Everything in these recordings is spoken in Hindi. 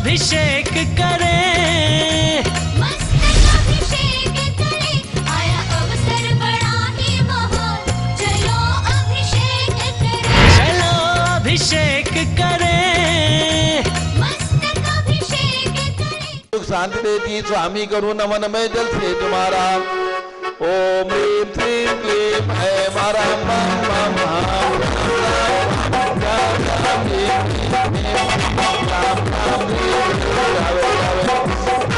अभिषेक करें, मस्तक अभिषेक करें, आया अवसर बड़ा ही महान, चलो अभिषेक करें, चलो अभिषेक करें, मस्तक अभिषेक करें। सुख शांति देती स्वामी करूँ नमन मैं जल से तुम्हारा। ओम ह्रीं श्रीं क्लीं ऐं मारा मम मम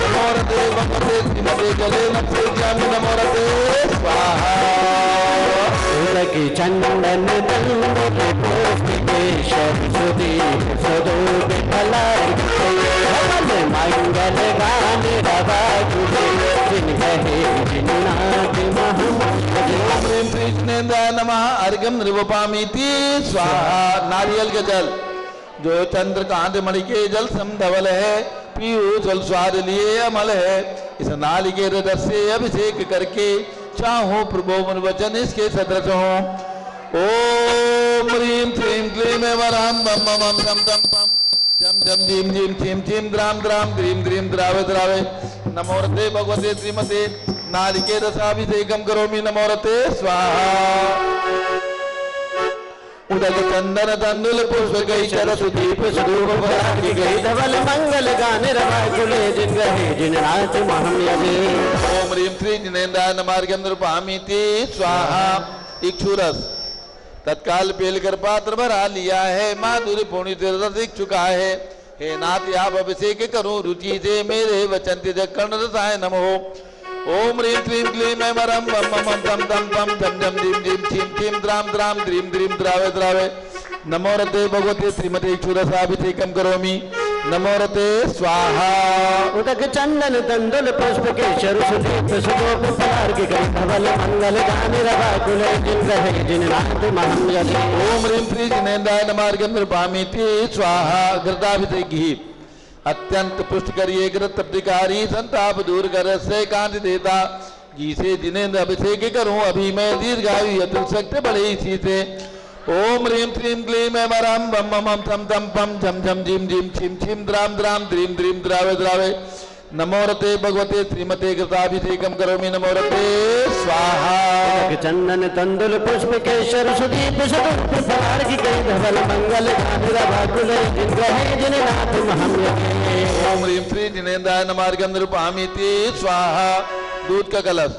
नमोरते भगवते श्रीमते जले नमसे जामि नमोरते स्वाहा। उदकी चंदन दंडे पुष्प केशर सुदीप स्वरूप भलाई धवल मंगल गान रवा तुझे जिन कहे जिन नाथ महमूद। ओम ह्रीं कृष्णेन्द्राय नमः अर्घ्यं नृवपामीति स्वाहा। नारियल के जल जो चंद्रकांत मणि के जल समधवल है, पीऊ जल स्वाद लिए अमल है। इस नालिके हृदय से अभिषेक करके चाहो प्रभु मन वचन इसके सदृश हो। ओम ह्रीं श्रीं क्लीं ऐं वराम बम मम दम दम पम जम जम जीम जीम चीम चीम द्राम द्राम द्रीम द्रीम द्रावे द्रावे। नमोरते भगवते श्रीमते नालिके रसाभिषेकम करोमि नमोरते स्वाहा। उदक चंदन तंदुल पुष्प गई चर सुदीप स्वरूप भरागी गई धवल मंगल गान रवा तुझे जिन कहे जिन नाथ महमूद। ओम ह्रीं श्री जिनेन्द्राय नमः अर्घ्यं नृपामीति स्वाहा। इक्षुरस तत्काल पेलकर पात्र भरा लिया है, माधुर्य पूर्ण से रस चुका है। हे नाथ आप अभिषेक करूं रुचि से मेरे वचन तिजक कर्ण रसाय नमो। ओम ह्रीं श्रीं क्लीं ऐं वरम बम मम तम तम पम जम जम जीम जीम चीम चीम द्राम द्राम द्रीम द्रीम द्रावे द्रावे। नमोरते भगवते श्रीमते इक्षुरसाभिषेकम करोमि नमोरते स्वाहा। उदक चंदन तंदुल पुष्प केशर सुदीप स्वरूप भरागी गई धवल मंगल गान रवा तुझे जिन कहे जिन नाथ महमूद। ओम ह्रीं श्री जिनेन्द्राय नमः अर्घ्यं नृपामीति स्वाहा। घृताभिषेकी अत्यंत पुष्ट करिए घृत तप्तिकारी संताप दूर कर से कांति देता। घी से जिनेन्द्र अभिषेक करूं अभी मैं दीर्घायु अतुल शक्ति बड़े इसी से। ओम ह्रीं श्रीं क्लीं ऐं वरम बम मम थम थम पम झम झम झिम झिम छिम छिम द्राम द्राम द्रीम द्रीम द्रावे द्रावे। नमोरते भगवते श्रीमते कृताभिषेकम करोमि नमोरते स्वाहा। चंदन तंदुल पुष्प केशर सुदीप स्वरूप भरागी गई धवल मंगल गान रवा तुझे जिन कहे जिन नाथ महमूद। ओम ह्रीं श्री जिनेन्द्राय नमः अर्घ्यं नृपामीति स्वाहा। दूध का कलश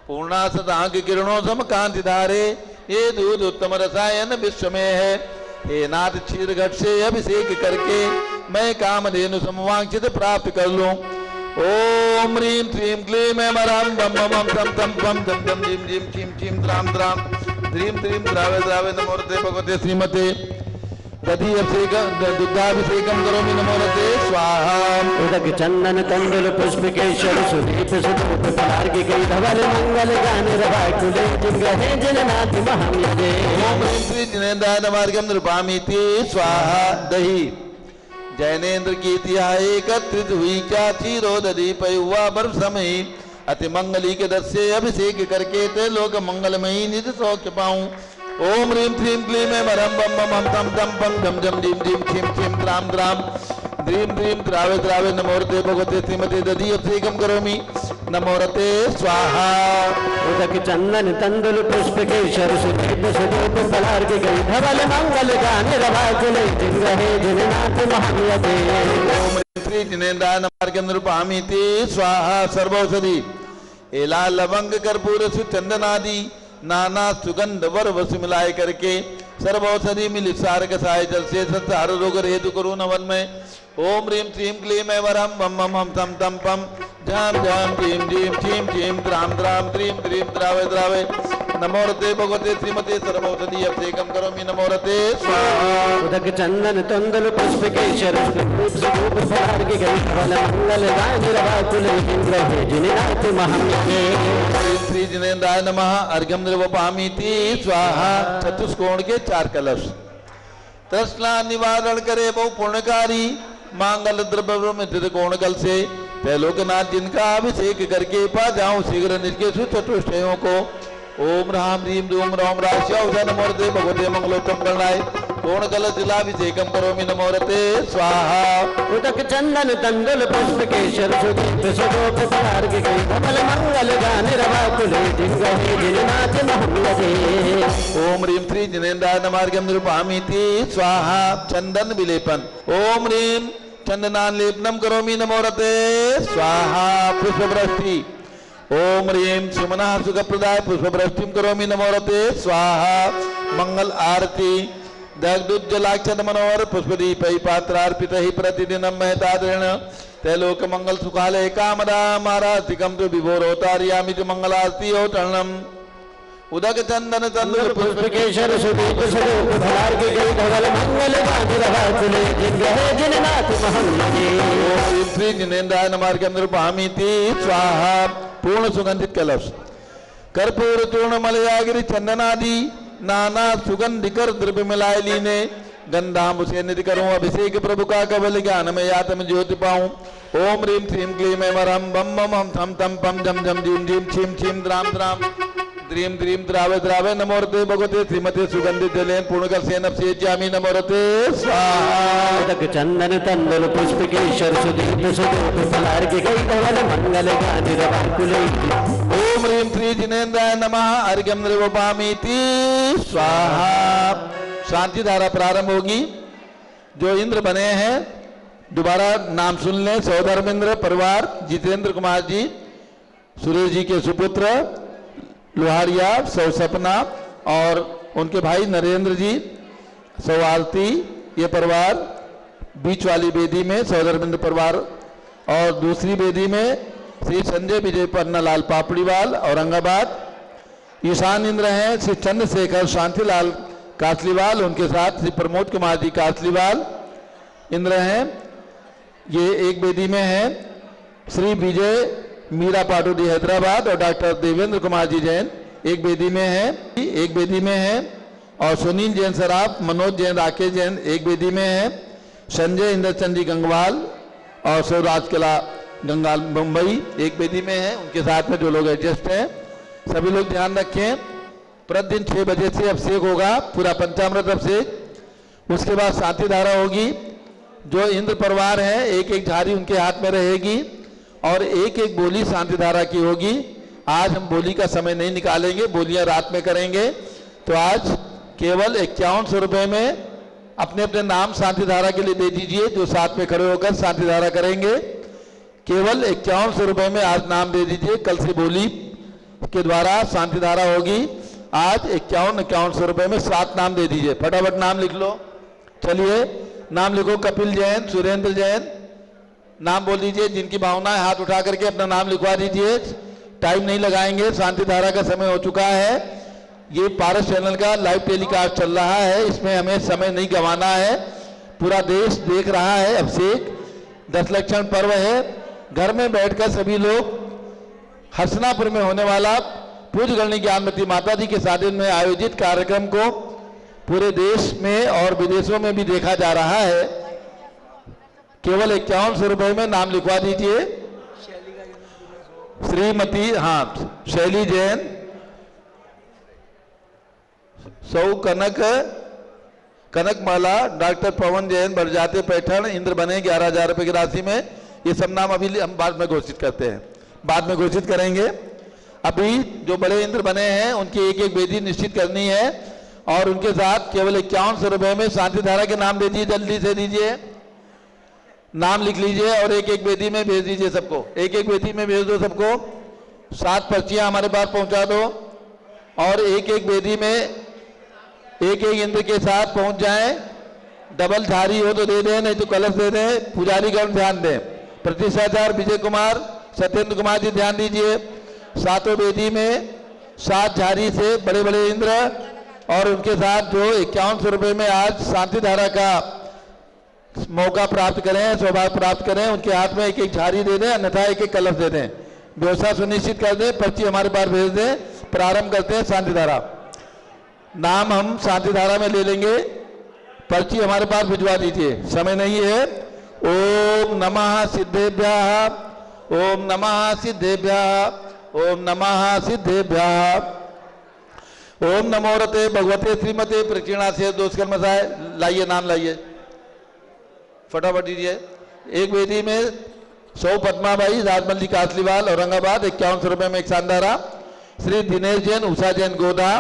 पूर्णा सदांग किरणों सम कांति धारे, ये दूध उत्तम रसायन विश्व में है। हे नाथ क्षीर घट से अभिषेक करके मैं कामधेनु समवांछित प्राप्त कर लूं। ओम ह्रीं श्रीं क्लीं ऐं वरम बम मम तम तम पम जम जम जीम जीम चीम चीम द्राम द्राम द्रीम द्रीम द्रावे द्रावे। नमोरते भगवते श्रीमते दधि अभिषेकम दुग्धाभिषेकम करोमि नमोरते स्वाहा। उदक चंदन तंदुल पुष्प केशर सुदीप स्वरूप भरागी गई धवल मंगल गान रवा तुझे जिन कहे जिन नाथ महमूद। ओम ह्रीं श्री जिनेन्द्राय नमः अर्घ्यं नृपामीति स्वाहा। दही जैनेन्द्र की तिहा एकत्रित हुई क्या चीरो दधी पयुआ बर्फ समय अति मंगली के दस से अभिषेक करके ते लोक मंगलमयी निज सौख्य पाऊं। ओम ह्रीं श्रीं क्लीं ऐं वरम बम मम तम तम पम झम झम झिम झिम छिम छिम द्राम द्राम द्रीम द्रीम द्रावे द्रावे। नमोरते भगवते श्रीमते दधि अभिषेकम करोमि नमोरते स्वाहा। उदक चंदन तंदुल पुष्प केशर सुदीप स्वरूप भरागी गई धवल मंगल गान रवा तुझे जिन कहे जिन नाथ महमूद। ओम ह्रीं श्री जिनेन्द्राय नमः अर्घ्यं नृपामीति स्वाहा। सर्वौषधि एला लवंग कर्पूर सुचंदन आदि नाना सुगंध वर वस मिलाए करके सर्वौषधि मिली सार कसाय जल से संसार रोग हेतु करो नवन में। ओम ह्रीं श्रीं क्लीं ऐं वरम बम मम थम थम पम झम झम झीम झीम चीम चीम द्राम द्राम द्रीम द्रीम द्रावे द्रावे। नमोरते भगवते श्रीमते सर्वौषधि अभिषेकम करोमि नमोरते स्वाहा। उदक चंदन तंदुल पुष्प केशर सुदीप स्वरूप भरागी गई धवल मंगल गान रवा तुझे जिन कहे जिन नाथ महमूद। ह्रीं श्री जिनेन्द्राय नमः अर्घ्यं नृवपामीति स्वाहा। चतुष्कोण के 4 कलश तृष्णा निवारण करे बहु पुण्यकारी मांगल द्रव्य में त्रिकोण कल से लोकनाथ जिनका अभिषेक करके पा जाऊं शीघ्र निज चतुष्टयों को। ओम राम ह्रीं धूम राम राश्य नमोरते भगवते मंगलोत्तम गणाय पूर्ण कलश जलाभिषेकम करोमि नमोरते स्वाहा। उदक चंदन तंदुल पुष्प केशर सुदीप सुदोप पलार्घ गई धवल मंगल गान रवा कुले जिन गहे जिन नाथ महम्मदे। ओम ह्रीं श्री जिनेन्द्राय नमार्घ्यं निरूपयामीति स्वाहा। चंदन विलेपन। ओम ह्रीं चंदनालेपनम करोमि नमोरते स्वाहा। पुष्पवृष्टि। ओम ह्रीं सुमनः सुखप्रदाय पुष्पवृष्टिं करोमि नमोरते स्वाहा। मंगल आरती। दग्धुज्जलाक्षत मनोहर पुष्पदीपै पात्रार्पितैः प्रतिदिनं महतादृण तैलोक मंगल सुखालय कामदा मारातिकं तु विभोरोतार्यामि च मंगलास्ति औतरणम्। उदक चंदन तंदुल पुष्प केशर सुदीप सुदोप पलार्घ गई धवल मंगल गान रवा कुले जिन गहे जिन नाथ महम्मदे। ओम श्री जिनेन्द्राय नमार्घ्यं निरूपयामीति स्वाहा। पूर्ण सुगंधित कलश। कर्पूर चूर्ण मलयागिरि चंदनादि नाना सुगंधिकर द्रव्य मिलाए लीने गंधाम उसे निधि करूं अभिषेक प्रभु का कवल ज्ञान में यातम ज्योति पाऊं। ओम ह्रीं क्लीं क्लीं ऐं वरम बम बम हम थम थम पम जम जम जीम जीम छीम छीम द्राम द्राम द्रीं द्रीं द्रावे द्रावे नमोरते भगवते श्रीमते सुगंधित जलेन पूर्णकर सेन अपसेच्यामि नमोरते स्वाहा। उदक चंदन तंदुल पुष्प केशर सुदीप सुदोप पलार्घ गई धवल मंगल गान रवा कुले। ओम ह्रीं श्री जिनेन्द्राय नमः अर्घ्यं निरूपयामीति स्वाहा। शांति धारा प्रारंभ होगी। जो इंद्र बने हैं दोबारा नाम सुन लें। सौधर्मेंद्र परिवार जितेंद्र कुमार जी, सुरेश जी के सुपुत्र लोहारिया सौ सपना और उनके भाई नरेंद्र जी सौआरती, ये परिवार बीच वाली बेदी में सौधर्मेंद्र परिवार और दूसरी बेदी में श्री संजय विजय पन्नालाल पापड़ीवाल औरंगाबाद। ईशान इंद्र हैं श्री चंद्रशेखर शांतिलाल कासलीवाल, उनके साथ श्री प्रमोद कुमार जी कासलीवाल इंद्र हैं। ये एक बेदी में हैं श्री विजय मीरा पाटोडी हैदराबाद और डॉक्टर देवेंद्र कुमार जी जैन एक बेदी में हैं। एक बेदी में हैं और सुनील जैन सराफ, मनोज जैन, राकेश जैन एक बेदी में हैं। संजय इंद्रचंद जी गंगवाल और शिवराज किला गंगाल मुंबई एक बेदी में है। उनके साथ में जो लोग एडजस्ट हैं सभी लोग ध्यान रखें। प्रतिदिन 6 बजे से अभिषेक होगा, पूरा पंचामृत अभिषेक। उसके बाद शांति धारा होगी। जो इंद्र परिवार है एक एक झारी उनके हाथ में रहेगी और एक एक बोली शांति धारा की होगी। आज हम बोली का समय नहीं निकालेंगे, बोलियां रात में करेंगे। तो आज केवल 5100 रुपये में अपने अपने नाम शांति धारा के लिए दे दीजिए। जो साथ में खड़े होकर शांति धारा करेंगे केवल 5100 रुपये में आज नाम दे दीजिए। कल से बोली के द्वारा शांति धारा होगी। आज 5100 रुपये में 7 नाम दे दीजिए। फटाफट नाम लिख लो। चलिए नाम लिखो। कपिल जैन, सुरेंद्र जैन, नाम बोल दीजिए। जिनकी भावना है हाथ उठा करके अपना नाम लिखवा दीजिए। टाइम नहीं लगाएंगे, शांति धारा का समय हो चुका है। ये पारस चैनल का लाइव टेलीकास्ट चल रहा है, इसमें हमें समय नहीं गंवाना है। पूरा देश देख रहा है। अभिषेक 10 लक्षण पर्व है। घर में बैठकर सभी लोग हसनापुर में होने वाला पूज्य गणनी ज्ञानमती माता जी के सानिध्य में आयोजित कार्यक्रम को पूरे देश में और विदेशों में भी देखा जा रहा है। केवल 5100 रुपये में नाम लिखवा दीजिए। श्रीमती शैली जैन, सौ कनक माला, डॉक्टर पवन जैन बरजाते पैठण इंद्र बने 11,000 रुपये की राशि में। ये सब नाम अभी हम बाद में घोषित करते हैं, बाद में घोषित करेंगे। अभी जो बड़े इंद्र बने हैं उनकी एक एक वेदी निश्चित करनी है और उनके साथ केवल 5100 रुपये में शांति धारा के नाम दे दीजिए। जल्दी से दीजिए, नाम लिख लीजिए और एक एक वेदी में भेज दीजिए सबको। एक एक वेदी में भेज दो सबको। 7 पर्चियां हमारे पास पहुंचा दो और एक एक वेदी में एक एक इंद्र के साथ पहुंच जाएं। डबल धारी हो तो दे दें, नहीं तो कलश दे दें। पुजारी गण ध्यान दें। प्रतिष्ठाचार्य विजय कुमार, सत्येंद्र कुमार जी ध्यान दीजिए। 7 वेदी में 7 झारी से बड़े बड़े इंद्र और उनके साथ जो 5100 रुपये में आज शांति धारा का मौका प्राप्त करें, सौभाग्य प्राप्त करें। उनके हाथ में एक एक झारी दे दें, अन्यथा एक एक कलश दे दें। व्यवस्था सुनिश्चित कर दें। पर्ची हमारे पास भेज दें। प्रारंभ करते हैं शांति धारा। नाम हम शांति धारा में ले लेंगे। पर्ची हमारे पास भिजवा दीजिए, समय नहीं है। ओम नमः सिद्धेभ्यः, ओम नमः सिद्धेभ्यः, ओम नमः सिद्धेभ्यः। ओम नमो रते भगवते श्रीमते प्रकीर्णा से दोष कर्मसाय। लाइए नाम लाइए, फटाफट दीजिए। एक वेदी में 100 पद्माबाई राजमल्ली कासलीवाल औरंगाबाद 51 रुपए में एक शानदारा। श्री दिनेश जैन उषा जैन गोधा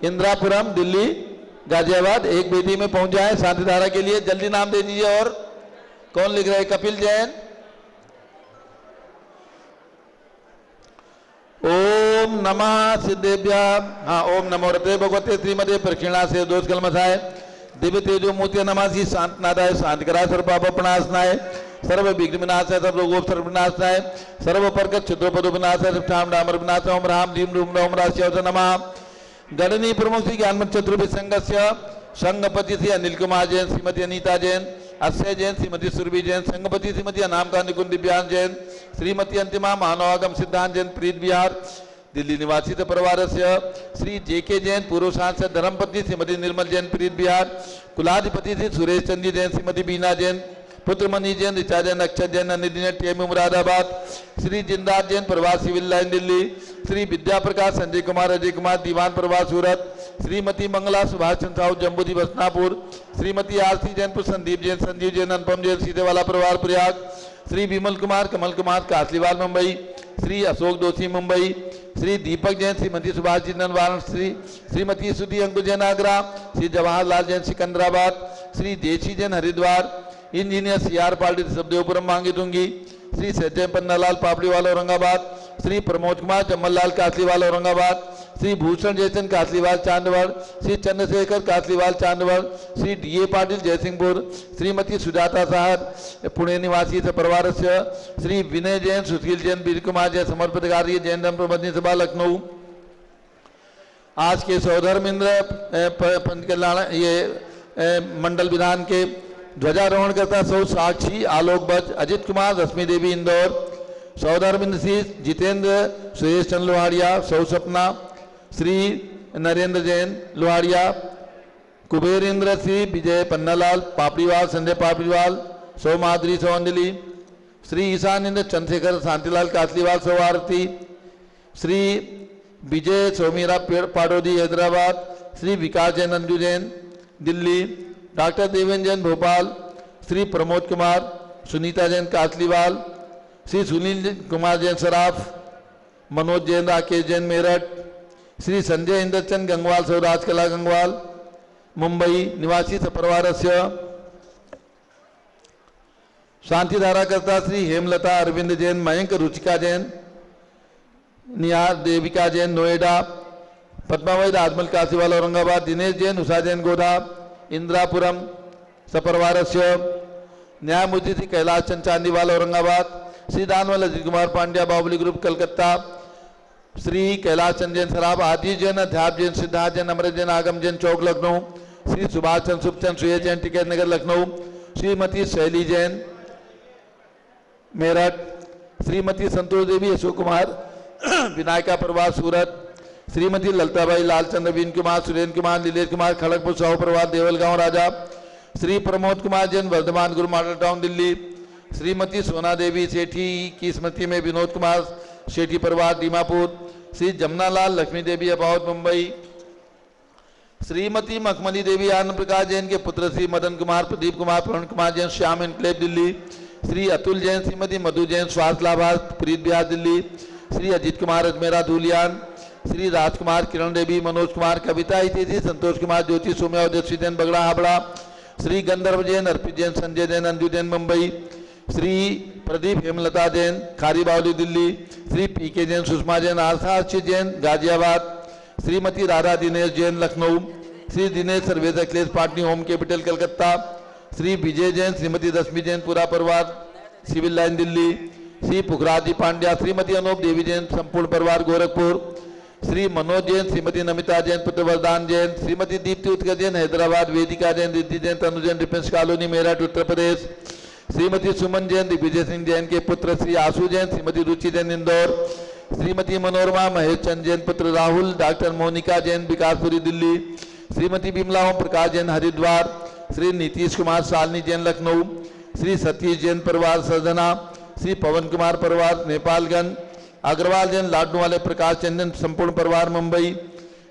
इंदिरापुरम दिल्ली गाजियाबाद एक वेदी में पहुंच जाए शांतिधारा के लिए, जल्दी नाम दे दीजिए। और कौन लिख रहे हैं? कपिल जैन। ओम नमः सिद्धेभ्या। हाँ, ओम नमो रते भगवते श्रीमदे प्रक्षिणा से दोष कलमसाय दिव्य तेजो मूर्ति नमासी शांतनादाय शांतिकराय सर्वपापनाशनाय सर्व विघ्न विनाशाय सर्व रोगोप सर्वनाशनाय सर्व परकत क्षुद्रपदो विनाशाय सर्वठाम डामर विनाशाय ओम राम रीम रूम ओम राशिय नमः। गणनी प्रमुख श्री ज्ञानमत चतुर्भुज संघस्य संघपति श्री अनिल कुमार जैन, श्रीमती अनीता जैन, अक्षय जैन, श्रीमती सुरभि जैन, संघपति श्रीमती अनामका निकुंज दिव्यांग जैन, श्रीमती अंतिमा मानवागम सिद्धांत जैन, प्रीत बिहार दिल्ली निवासी परिवार से श्री जेके जैन, पूर्व सांसद धर्मपत्नी श्रीमती निर्मल जैन, प्रीत बिहार, कुलाधिपति श्री सुरेश चंदी जैन, श्रीमती बीना जैन, पुत्र मनी जैन, ऋचा जैन, अक्षय जैन, अनिधि जैन, टीएम मुरादाबाद, श्री जिंदार जैन, प्रवास सिविल लाइन दिल्ली, श्री विद्या प्रकाश, संजय कुमार, अजय कुमार, दीवान प्रवास सूरत, श्रीमती मंगला सुभाष चंद्र साहू जम्बूदी बसनापुर, श्रीमती आरती जैन, संदीप जैन, संजीव जैन, अनुपम जैन, सीधेवाला परिवार प्रयाग, श्री विमल कुमार, कमल कुमार कासलीवाल मुंबई, श्री अशोक दोषी मुंबई, श्री दीपक जैन, श्रीमती सुभाष जिंदन वाराणसी, श्रीमती सुधी अंकुर जैन आगरा, श्री जवाहरलाल जैन सिकंदराबाद, श्री देशी जैन हरिद्वार, इंजीनियर सीआर पार्टी सबदेवपुरम मांगी दूंगी, श्री सज्जय पन्नालाल पापड़ीवाल औरंगाबाद, श्री प्रमोद कुमार जम्मललाल कासलीवाल औरंगाबाद, श्री भूषण जयचंद कासलीवाल चांदवड़, श्री चंद्रशेखर कासलीवाल चांदवड़, श्री डीए पाटिल जयसिंहपुर, श्रीमती सुजाता साहर पुणे निवासी परिवार से श्री विनय जैन, सुशील जैन, वीर कुमार जैन, समर्पित कार्य जैन धर्म प्रबंधन सभा लखनऊ। आज के सौधर्मेंद्र पंच कल्याण ये मंडल विधान के ध्वजारोहण करता सौ साक्षी आलोक बज, अजित कुमार, रश्मि देवी इंदौर, सौधर्मेंद्र सिंह, जितेंद्र, सुरेश चंद्र लोहाड़िया, सौ सपना, श्री नरेंद्र जैन लोहाड़िया, कुबेर इंद्र सिंह, विजय पन्नालाल पापड़ीवाल, संजय पापड़ीवाल, सौ माधुरी, सौ अंजलि, श्री ईशान इंद्र चंद्रशेखर, शांतिलाल कासलीवाल, सौ आरती, श्री विजय सौमीरा पाडोदी हैदराबाद, श्री विकास जैन अंजू जैन दिल्ली, डॉक्टर देवेंद्र जैन भोपाल, श्री प्रमोद कुमार, सुनीता जैन कासलीवाल, श्री सुनील कुमार जैन सराफ, मनोज जैन, राकेश जैन मेरठ, श्री संजय इंद्रचंद गंगवाल, सौ राजकला गंगवाल मुंबई निवासी सपरिवार से शांतिधारा करता श्री हेमलता अरविंद जैन, मयंक रुचिका जैन, निहार देविका जैन नोएडा, पद्मावती राजमल कासीवाल औरंगाबाद, दिनेश जैन, उषा जैन गोधा इंदिरापुरम सपरिवार से न्यायमूर्ति श्री कैलाश चंद चांदीवाल औरंगाबाद, श्री दानवल अजीत कुमार पांड्या बाहुबली ग्रुप कलकत्ता, श्री कैलाश चंद जैन सराफ, आदि जैन, अध्याप जैन, सिद्धार्थ जैन, अमृत जैन, आगम जैन चौक लखनऊ, श्री सुभाष चंद सुखचंद सुयेश जैन टिकैत नगर लखनऊ, श्रीमती शैली जैन मेरठ, श्रीमती संतोष देवी अशोक कुमार विनायका प्रवास सूरत, श्रीमती ललताबाई लालचंद्र बीन कुमार, सुरेंद्र कुमार, नीलेश कुमार खड़गपुर साहू प्रवास देवलगांव राजा, श्री प्रमोद कुमार जैन वर्धमान गुरु मॉडल टाउन दिल्ली, श्रीमती सोना देवी सेठी की स्मृति में विनोद कुमार सेठी परिवार दीमापुर, श्री जमुनालाल लक्ष्मी देवी अबाउत मुंबई, श्रीमती मखमली देवी आनंद प्रकाश जैन के पुत्र श्री मदन कुमार, प्रदीप कुमार, प्रवीण कुमार जैन श्याम एनक्लेव दिल्ली, श्री अतुल जैन, श्रीमती मधु जैन स्वास्थ्य लाभार्थ प्रीत बिहार दिल्ली, श्री अजीत कुमार अजमेरा धूलियान, श्री राजकुमार, किरण देवी, मनोज कुमार, कविता इत्यादि, संतोष कुमार, ज्योति सोम्या, ओजस्वी जैन बगड़ा हाबड़ा, श्री गंधर्व जैन, अर्पित जैन, संजय जैन, अंजू जैन मुंबई, श्री प्रदीप हेमलता जैन खारी बावली दिल्ली, श्री पीके जैन, सुषमा जैन, आशा अर्चित जैन गाजियाबाद, श्रीमती राधा दिनेश जैन लखनऊ, श्री दिनेश सर्वेद अखिलेश पाटनी होम कैपिटल कलकत्ता, श्री विजय जैन, श्रीमती रश्मि जैन पूरा परिवार सिविल लाइन दिल्ली, श्री पुखराजी पांड्या, श्रीमती अनूप देवी जैन संपूर्ण परिवार गोरखपुर, श्री मनोज जैन, श्रीमती नमिता जैन पुत्र वरदान जैन, श्रीमती दीप्ति उत्कर जैन हैदराबाद, वेदिका जैन, रिद्धि जैन, तनु जैन डिफेंस कॉलोनी मेरठ उत्तर प्रदेश, श्रीमती सुमन जैन, दिग्विजय सिंह जैन के पुत्र श्री आशु जैन, श्रीमती रुचि जैन इंदौर, श्रीमती मनोरमा महेश चंद जैन पुत्र राहुल, डॉक्टर मोनिका जैन विकासपुरी दिल्ली, श्रीमती बिमला ओम प्रकाश जैन हरिद्वार, श्री नीतीश कुमार शालिनी जैन लखनऊ, श्री सतीश जैन परिवार सरजना, श्री पवन कुमार परिवार नेपालगंज, अग्रवाल जैन लाडू वाले प्रकाश चंदन संपूर्ण परिवार मुंबई,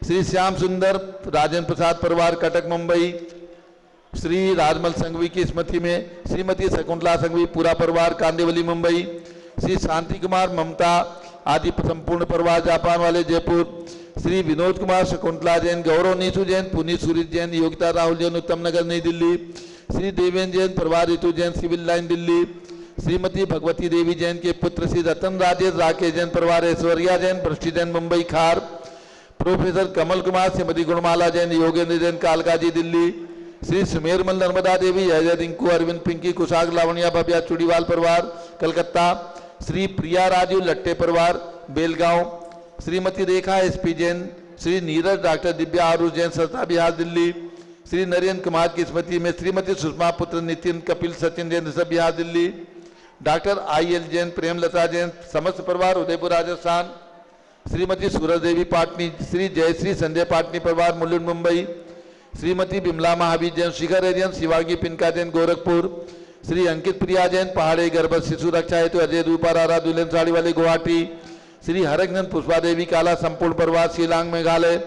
श्री श्याम सुंदर राजेंद्र प्रसाद परिवार कटक मुंबई, श्री राजमल संघवी की स्मृति में श्रीमती शकुंतला संघवी पूरा परिवार कांदिवली मुंबई, श्री शांति कुमार ममता आदि संपूर्ण परिवार जापान वाले जयपुर, श्री विनोद कुमार शकुंतला जैन, गौरव नीसू जैन, पुनीत सूरज जैन, योगिता राहुल जैन उत्तम नगर नई दिल्ली, श्री देवेंद्र जैन परिवार ऋतु जैन सिविल लाइन दिल्ली, श्रीमती भगवती देवी जैन के पुत्र श्री रतन राजेश राकेश जैन परिवार ऐश्वर्या जैन भ्रष्टी जैन मुंबई खार, प्रोफेसर कमल कुमार श्रीमती गुणमाला जैन योगेंद्र जैन कालकाजी दिल्ली, श्री सुमेरमल नर्मदा देवी अजय रिंकू अरविंद पिंकी कुशाग लावणिया भव्या चूड़ीवाल परिवार कलकत्ता, श्री प्रिया राजू लट्टे परिवार बेलगांव, श्रीमती रेखा एसपी जैन, श्री नीरज डॉक्टर दिव्या आरूष जैन सरता बिहार दिल्ली, श्री नरेंद्र कुमार की स्मृति में श्रीमती सुषमा पुत्र नितिन कपिल सचिन जैन ऋषभ बिहार दिल्ली, डॉक्टर IL जैन प्रेमलता जैन समस्त परिवार उदयपुर राजस्थान, श्रीमती सूरज देवी पाटनी, श्री जयश्री संजय पाटनी परिवार मुलुंड मुंबई, श्रीमती बिमला महावीर जैन शिखर एरियन शिवागी पिनका जैन गोरखपुर, श्री अंकित प्रिया जैन पहाड़ी गर्भ शिशु रक्षा हेतु अजय रूपारारा दुल्हन साड़ी वाले गुवाहाटी, श्री हरकनंद पुष्पा देवी काला संपूर्ण परिवार शिलांग मेघालय,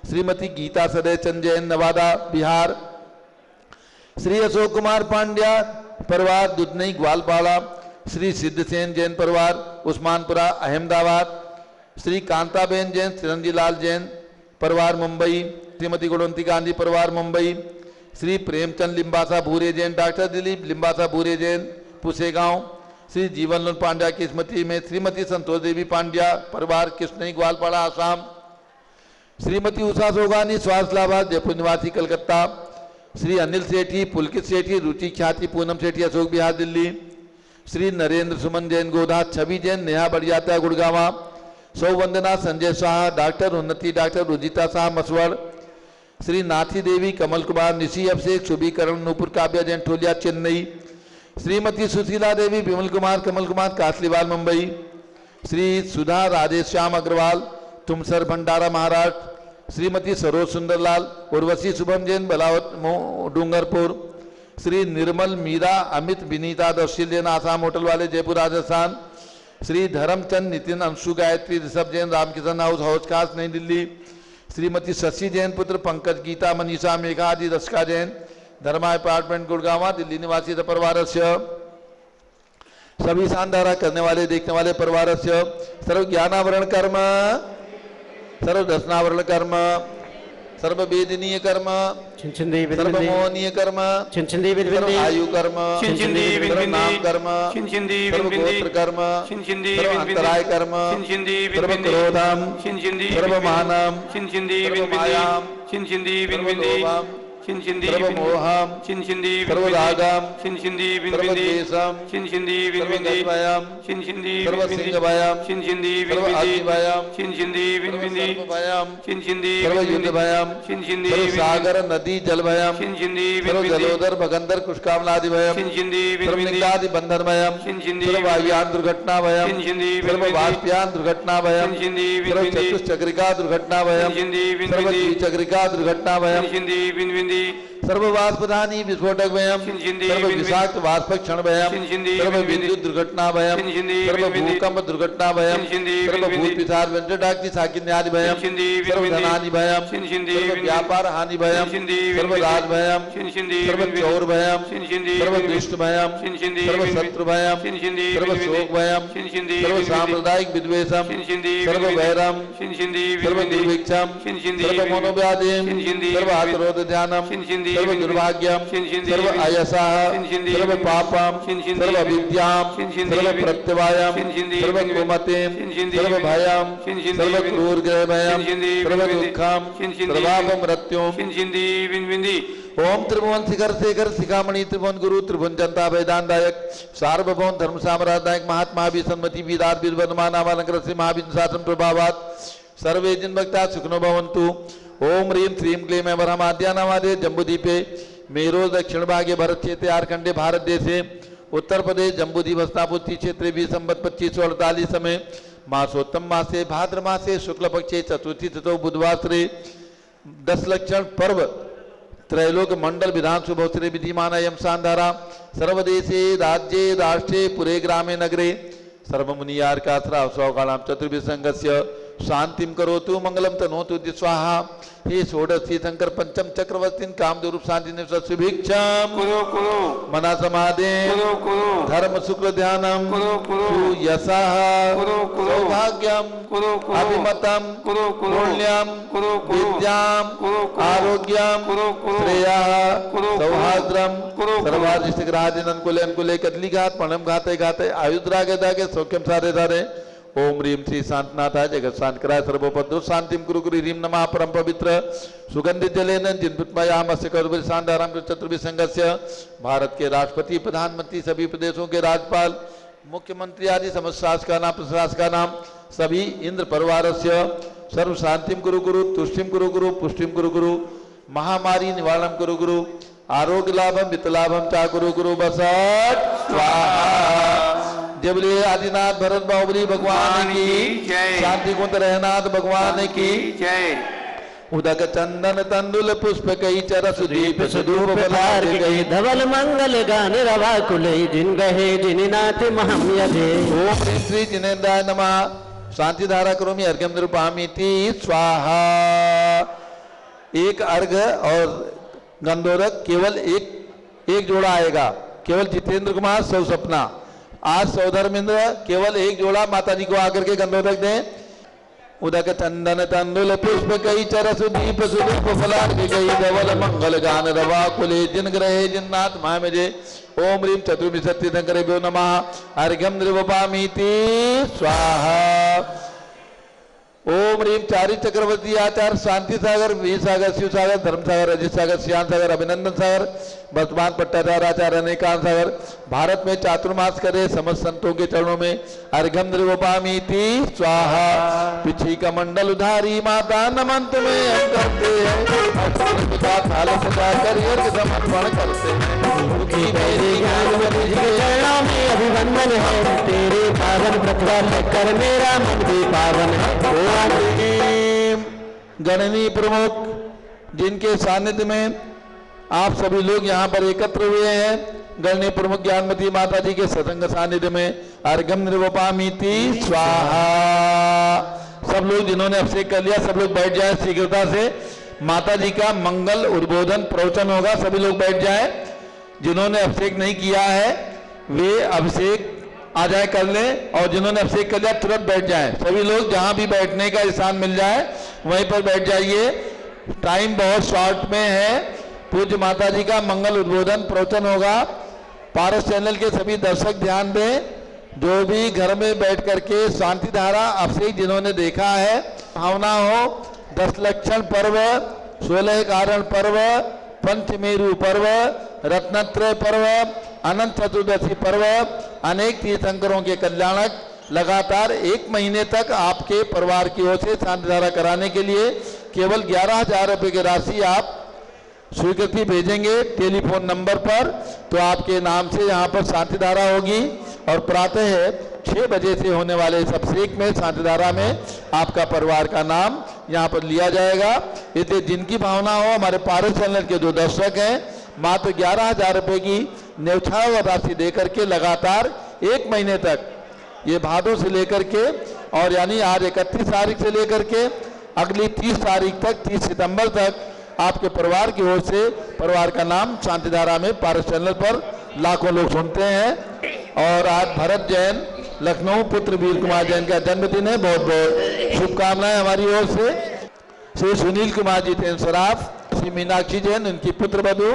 श्रीमती गीता सदय चंद जैन नवादा बिहार, श्री अशोक कुमार पांड्या परिवार दुधनई ग्वालपाड़ा, श्री सिद्धसेन जैन परिवार उस्मानपुरा अहमदाबाद, श्री कांताबेन जैन चिरंजीलाल जैन परिवार मुंबई, श्रीमती गुणवंती गांधी परिवार मुंबई, श्री प्रेमचंद लिम्बासा भूरे जैन, डॉक्टर दिलीप लिम्बासा भूरे जैन पुसेगांव, श्री जीवनलाल पांड्या की स्मृति में श्रीमती संतोष देवी पांड्या परिवार कृष्णई ग्वालपाड़ा आसाम, श्रीमती उषा सोगानी स्वास्थ्य लाभार्थ जयपुर निवासी कलकत्ता, श्री अनिल सेठी पुलकित सेठी रुचि ख्याति पूनम सेठी अशोक बिहार दिल्ली, श्री नरेंद्र सुमन जैन गोधा, छवि जैन नेहा बड़ियाता गुड़गावा, सौवंदना संजय शाह, डॉक्टर उन्नति डॉक्टर रुजिता शाह मसवड़, श्री नाथी देवी कमल कुमार निशी अभिषेक शुभीकरण नूपुर काव्या जैन ठोलिया चेन्नई, श्रीमती सुशीला देवी विमल कुमार कमल कुमार कासलीवाल मुंबई, श्री सुधा राजेश श्याम अग्रवाल तुमसर भंडारा महाराष्ट्र, श्रीमती सरोज सुंदरलाल उर्वशी शुभम जैन बलावत डूंगरपुर, श्री निर्मल मीरा अमित विनीता दर्शील जैन आसाम होटल वाले जयपुर राजस्थान, श्री धर्मचंद नितिन अंशु गायत्री ऋषभ जैन रामकिशन हाउस हौज खास नई दिल्ली, श्रीमती शशि जैन पुत्र पंकज गीता मनीषा मेघा आदि दशका जैन धर्मा अपार्टमेंट गुड़गावा दिल्ली निवासी परिवार सभी शानदारा करने वाले देखने वाले परिवार सर्व ज्ञानावरण कर्म सर्व दर्शनावरण कर्म सर्व वेदनीय कर्म सर्व मोहनीय कर्म सर्व आयु कर्म सर्व नाम कर्म सर्व गोत्र कर्म सर्व अंतराय कर्म सर्व क्रोधम सर्व मानम सर्व मायाम सर्व मोहम सर्व रागम सर्व द्वेषम सर्व गजभयम सर्व सिंहभयम सर्व अग्निभयम सर्व भयम सर्व युद्धभयम सर्व सागर नदी जलभयम सर्व जलोदर भगंदर कुष्कामलादि भयम सर्व निगादि बंधन भयम सर्व वायुयान दुर्घटना भयम सर्व वाष्पयान दुर्घटना भयम सर्व चतुष्चक्रिका दुर्घटना भयम सर्व द्विचक्रिका दुर्घटना भयम सर्व वाष्पदानी विस्फोटक भयम सर्व विषाक्त वाष्पक क्षण भयम सर्व विद्युत दुर्घटना भयम सर्व भूकंप दुर्घटना भयम सर्व भूत पिशाच व्यंजनादि साकिन्यादि भयम सर्व धनानि भयम सर्व व्यापार हानि भयम सर्व राज भयम सर्व चौर भयम सर्व दुष्ट भयम सर्व शत्रु भयम सर्व शोक भयम सर्व सांप्रदायिक विद्वेषम सर्व वैरम सर्व दुर्भिक्षम सर्व मनोव्याधिम सर्व आत्रोध ध्यानम सर्व दुर्भाग्यम सर्व अयसः सर्व पापम सर्व विद्याम सर्व प्रत्यवायम सर्व कुमतिम सर्व भयम सर्व क्रूर ग्रह भयम सर्व दुःखम सर्वाप मृत्युम ओम त्रिभुवन शिखर शेखर शिखामणि त्रिभुवन गुरु त्रिभुवन जनता वेदांतायक सार्वभौम धर्म साम्राज्यनायक महात्मा सन्मति विदात विद्वन्मान नामालंकर श्री महाविष्णु शासन प्रभावात सर्वे जन भक्ता सुखनो भवन्तु। ओम ह्रीं श्रीं क्लीं वरमाद्यानामादे जम्बूद्वीपे मेरो दक्षिण भागे भरत क्षेत्रे आरखंडे भारत देशे उत्तर प्रदेश जम्बूद्वीप हस्तापुत्री क्षेत्रे भी संबत 2548 में मासोत्तम मासे भाद्र मासे शुक्ल पक्षे चतुर्थी तिथौ बुधवासरे 10 लक्षण पर्व त्रैलोक मंडल विधान शुभोत्सरे विधिमान यम शानधारा सर्वदेशे राज्ये राष्ट्रे पुरे ग्रामे नगरे सर्वमुनियार्काश्रा सौकाणां चतुर्भिः संघस्य शांतिम करोतु मंगलम तनोतु स्वाहा। हे षोडश शंकर पंचम चक्रवर्ती कामदेव शांति सुभिक्षम कुरु कुरु मना समाधि कुरु कुरु धर्म शुक्ल ध्यानम कुरु कुरु सुयशः कुरु कुरु सौभाग्यम कुरु कुरु अभिमतम कुरु कुरु पुण्यम कुरु कुरु विद्याम कुरु कुरु आरोग्यम कुरु कुरु श्रेयः कुरु सौहार्द्रम कुरु कुरु सर्वाधिष्ट ग्रहादीन अनुकूले अनुकूले कदली घात पणम घाते घाते आयुद्रागे दागे सौख्यम सारे सारे। ओम ह्रीम श्री शांतनाथाय जगत शांतकराय सर्वोपद्रव शांतिम कुरु कुरु ह्रीम नमः परम पवित्र सुगंधित जलेन जिन्मयामस्य कौरव शांताराम चतुर्विसंगस्य। भारत के राष्ट्रपति प्रधानमंत्री सभी प्रदेशों के राज्यपाल मुख्यमंत्री आदि समस्त शासकानां प्रशासकानां सभी इंद्र परिवारस्य सर्व शांतिम कुरु कुरु तुष्टिम कुरु कुरु पुष्टिम कुरु कुरु महामारी निवारणम कुरु कुरु आरोग्य लाभम वित्तलाभम चा कुरु कुरु बसट स्वाहा। जय बोले आदिनाथ भरत बाहुबली भगवान की जय। शांति कुंत रहनाथ भगवान की जय। उदक चंदन तंदुल पुष्प कई चरस दीप सुधूप पदार्थ गई धवल मंगल गान रवा कुले जिन गहे जिनिनाथ महम यजे। ओम ह्रीं श्री जिनेन्द्राय नमः शांति धारा करोमि अर्घ्यम निरूपयामि स्वाहा। एक अर्घ और गंधोदक केवल एक जोड़ा आएगा। केवल जितेंद्र कुमार सौ सपना आज सौधर्मेंद्र केवल एक जोड़ा माता जी को आकर के गंधोदक दें। उदक चंदन तंदुल पुष्प कई चरस दीप सुदीप फलार गई धवल मंगल गान रवा कुले जिन ग्रहे जिन्नाथ महामेजे। ओम ह्रीं चतुर्विंशति शंकरेभ्यो नमः अर्घ्यम निर्वपामीति स्वाहा। ओम ह्रीं चारि चक्रवर्ती आचार्य शांति सागर वीर सागर शिव सागर धर्म सागर अजित सागर श्याम सागर अभिनंदन सागर वर्तमान पट्टाचार्य आचार्य अनेकांत सागर भारत में चातुर्मास करे समस्त संतों के चरणों में अर्घ्यम निर्वपामीति स्वाहा। पिछी का मंडल उधारी माता नमन तुम्हें हम करते हैं थाल सजाकर यज्ञ समर्पण करते हैं। तेरे ज्ञानवती जी के चरणों में अभिवंदन है तेरे पावन प्रतिभा कर मेरा मन भी पावन है। गणनीय प्रमुख जिनके सानिध्य में आप सभी लोग यहाँ पर एकत्र हुए हैं गणनीय प्रमुख ज्ञानमती माता जी के सत्संग सानिध्य में अर्घ्यम निर्वपामीति स्वाहा। सब लोग जिन्होंने अभिषेक कर लिया सब लोग बैठ जाएं शीघ्रता से। माता जी का मंगल उद्बोधन प्रवचन होगा सभी लोग बैठ जाएं। जिन्होंने अभिषेक नहीं किया है वे अभिषेक आ जाए कर लें और जिन्होंने अभिषेक कर लिया तुरंत बैठ जाएं। सभी लोग जहां भी बैठने का स्थान मिल जाए वहीं पर बैठ जाइए। टाइम बहुत शॉर्ट में है। पूज्य माता जी का मंगल उद्बोधन प्रवचन होगा। पारस चैनल के सभी दर्शक ध्यान दें। जो भी घर में बैठ करके शांति धारा अभिषेक जिन्होंने देखा है भावना हो 10 लक्षण पर्व 16 कारण पर्व पंचमेरु पर्व रत्नत्रय पर्व अनंत चतुर्दशी पर्व अनेक तीर्थंकरों के कल्याणक लगातार 1 महीने तक आपके परिवार की ओर से शांति धारा कराने के लिए केवल 11,000 रुपये की राशि आप स्वीकृति भेजेंगे टेलीफोन नंबर पर तो आपके नाम से यहाँ पर शांति धारा होगी। और प्रातः 6 बजे से होने वाले इस अभिषेक में शांति धारा में आपका परिवार का नाम यहाँ पर लिया जाएगा। इसलिए जिनकी भावना हो हमारे पारस चैनल के जो दर्शक हैं मात्र 11,000 रुपये की न्यौछावर राशि दे करके लगातार 1 महीने तक ये भादों से लेकर के और यानी आज 31 तारीख से लेकर के अगली 30 तारीख तक 30 सितंबर तक आपके परिवार की ओर से परिवार का नाम शांतिधारा में पारस चैनल पर लाखों लोग सुनते हैं। और आज भरत जैन लखनऊ पुत्र वीर कुमार जैन का जन्मदिन है। बहुत बहुत शुभकामनाएं हमारी ओर से। श्री सुनील कुमार जी जैन सराफ श्री मीनाक्षी जैन उनकी पुत्र वधू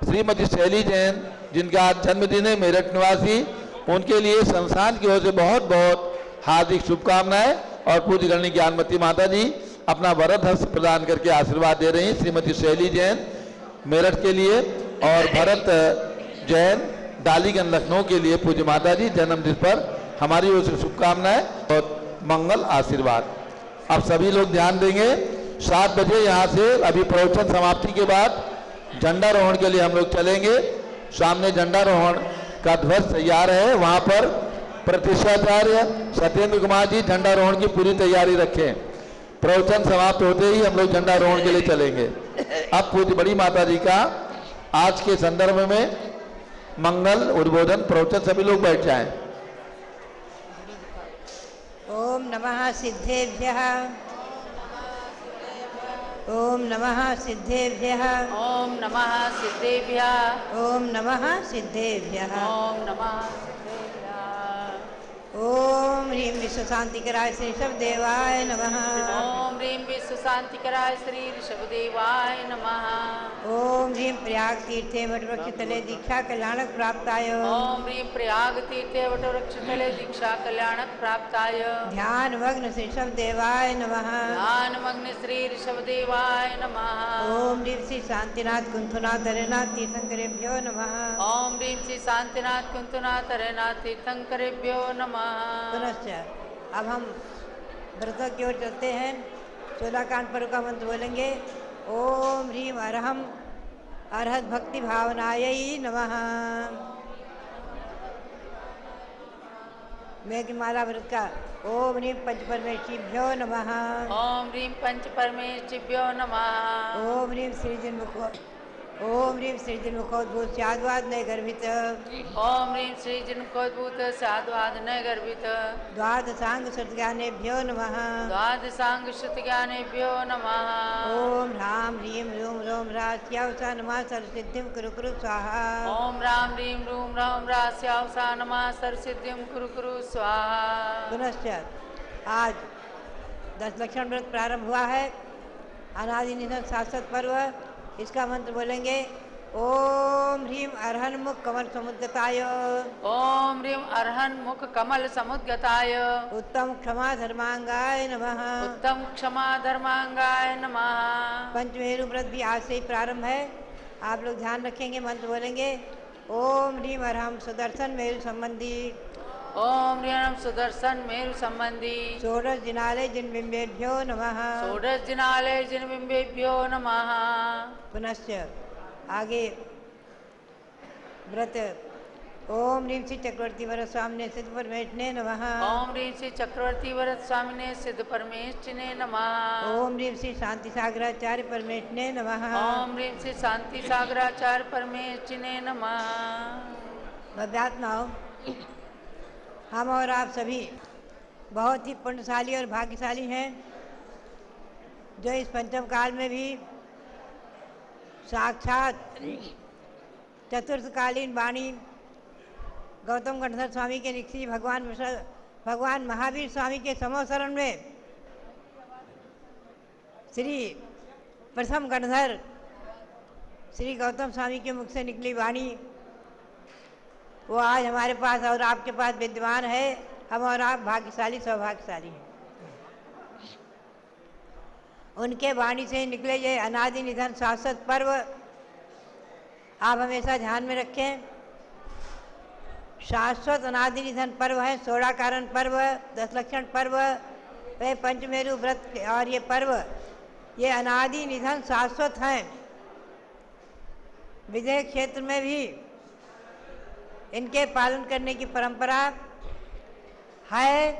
श्रीमती शैली जैन जिनका आज जन्मदिन है मेरठ निवासी उनके लिए संस्थान की ओर से बहुत बहुत हार्दिक शुभकामनाएं। और पूज्य गणनी ज्ञानमती माता जी अपना वरद हस्त प्रदान करके आशीर्वाद दे रही हैं श्रीमती शैली जैन मेरठ के लिए और भरत जैन डालीगंज लखनऊ के लिए पूज्य माता जी जन्मदिन पर हमारी ओर से शुभकामनाएं और मंगल आशीर्वाद। अब सभी लोग ध्यान देंगे 7 बजे यहाँ से अभी प्रवचन समाप्ति के बाद झंडारोहण के लिए हम लोग चलेंगे। सामने झंडारोहण का ध्वज तैयार है वहाँ पर प्रतिष्ठाचार्य सत्येंद्र कुमार जी झंडारोहण की पूरी तैयारी रखें। प्रवचन समाप्त होते ही हम लोग झंडारोहण के लिए चलेंगे। अब पूज्य बड़ी माता जी का आज के संदर्भ में मंगल उद्बोधन प्रवचन सभी लोग बैठ जाएं। ओम नमः सिद्धेभ्यः ओम नमः सिद्धेभ्यः ओम नमः सिद्धेभ्यः ओम नमः सिद्धेभ्यः ओम नमः सिद्धेभ्यः ओम ह्रीं विश्व शांतिकराय श्री ऋषभदेवाय नमः ओम ह्रीं विश्व शांतिकराय श्री ऋषभदेवाय नमः ओम ह्रीं प्रयाग तीर्थे वटवृक्ष तले दीक्षा कल्याणक प्राप्ताय ओम ह्रीं प्रयाग तीर्थे वटवृक्षतले दीक्षा कल्याणक प्राप्ताय ध्यान मग्न श्री ऋषभदेवाय नमः ध्यानमग्न श्री ऋषभदेवाय नमः ओम ह्रीं श्री शांतिनाथ कुंथुनाथ हरेनाथ तीर्थंकरेभ्यो नमः ओम ह्रीं श्री शांतिनाथ कुंतुनाथ हरेनाथ तीर्थंकरेभ्यो नमः पुनश्च अब हम व्रतों की ओर चलते हैं। 16 कांड पर्व का मंत्र बोलेंगे। ओम ह्रीं अरहम अरहत भक्ति भावनायै नमः। मेघमाला व्रत का ओम ह्रीं पंच परमेश्वरीभ्यो नमः। ओम ह्रीं पंच परमेश्वरीभ्यो नमः ओम ह्रीं सृजन्मुखो ओम ह्रीं सृजन्मुखोद्भूत स्याद्वाद नय गर्भित ओम ह्रीं श्री जिनकोद्भूत साधुवाद न गर्भित द्वादशांग सद्ज्ञानेभ्यो नमः। द्वादशांग श्रुत ज्ञानेभ्यो नमः ओम ह्रां ह्रीं रूं रों ह्रास्यावसा नमः सर्वसिद्धिं कुरु कुरु स्वाहा। ओम राम ह्रीं रूम राम रास्यावसा नमः सर्वसिद्धिं कुरु कुरु स्वाहा पुनश्च आज 10 लक्षण व्रत प्रारंभ हुआ है। अनादि निधन शाश्वत पर्व, इसका मंत्र बोलेंगे। ओम ह्रीं अरहन मुख कमल समुद्गताय ओम ह्रीं अरहन मुख कमल समुद्गताय उत्तम क्षमा धर्मांगाय नमः। उत्तम क्षमा धर्मांगाय नमः पंचमेरु व्रत भी आज से ही प्रारंभ है। आप लोग ध्यान रखेंगे, मंत्र बोलेंगे। ओम ह्रीं अरहम सुदर्शन मेरु संबंधी ओम ह्रीं सुदर्शन मेरु संबंधी षोडश दिनालय जिन बिंबेभ्यो नमः। षोडश दिनालय जिन बिंबेभ्यो नमः पुनश्च आगे व्रत ओम ह्रीं श्री चक्रवर्ती वर स्वामिने सिद्ध परमेश्वरने नमः। ओम ह्रीं श्री चक्रवर्ती वरद स्वामिने सिद्ध परमेश्वरने नमः ओम ह्रीं श्री शांति सागराचार्य परमेश्वरने नमः। ओम ह्रीं श्री शांति सागराचार्य परमेश्वरने नमः अध्यात्मा हो, हम और आप सभी बहुत ही पुण्यशाली और भाग्यशाली हैं जो इस पंचम काल में भी साक्षात चतुर्थकालीन वाणी गौतम गणधर स्वामी के निक्षी भगवान महावीर स्वामी के समोसरण में श्री प्रथम गणधर श्री गौतम स्वामी के मुख से निकली वाणी वो आज हमारे पास और आपके पास विद्यमान है। हम और आप भाग्यशाली सौभाग्यशाली हैं। उनके वाणी से निकले ये अनादि निधन शाश्वत पर्व आप हमेशा ध्यान में रखें। शाश्वत अनादि निधन पर्व है, 16 कारण पर्व, 10 लक्षण पर्व, वे पंचमेरु व्रत और ये पर्व ये अनादि निधन शाश्वत हैं। विदेह क्षेत्र में भी इनके पालन करने की परंपरा है,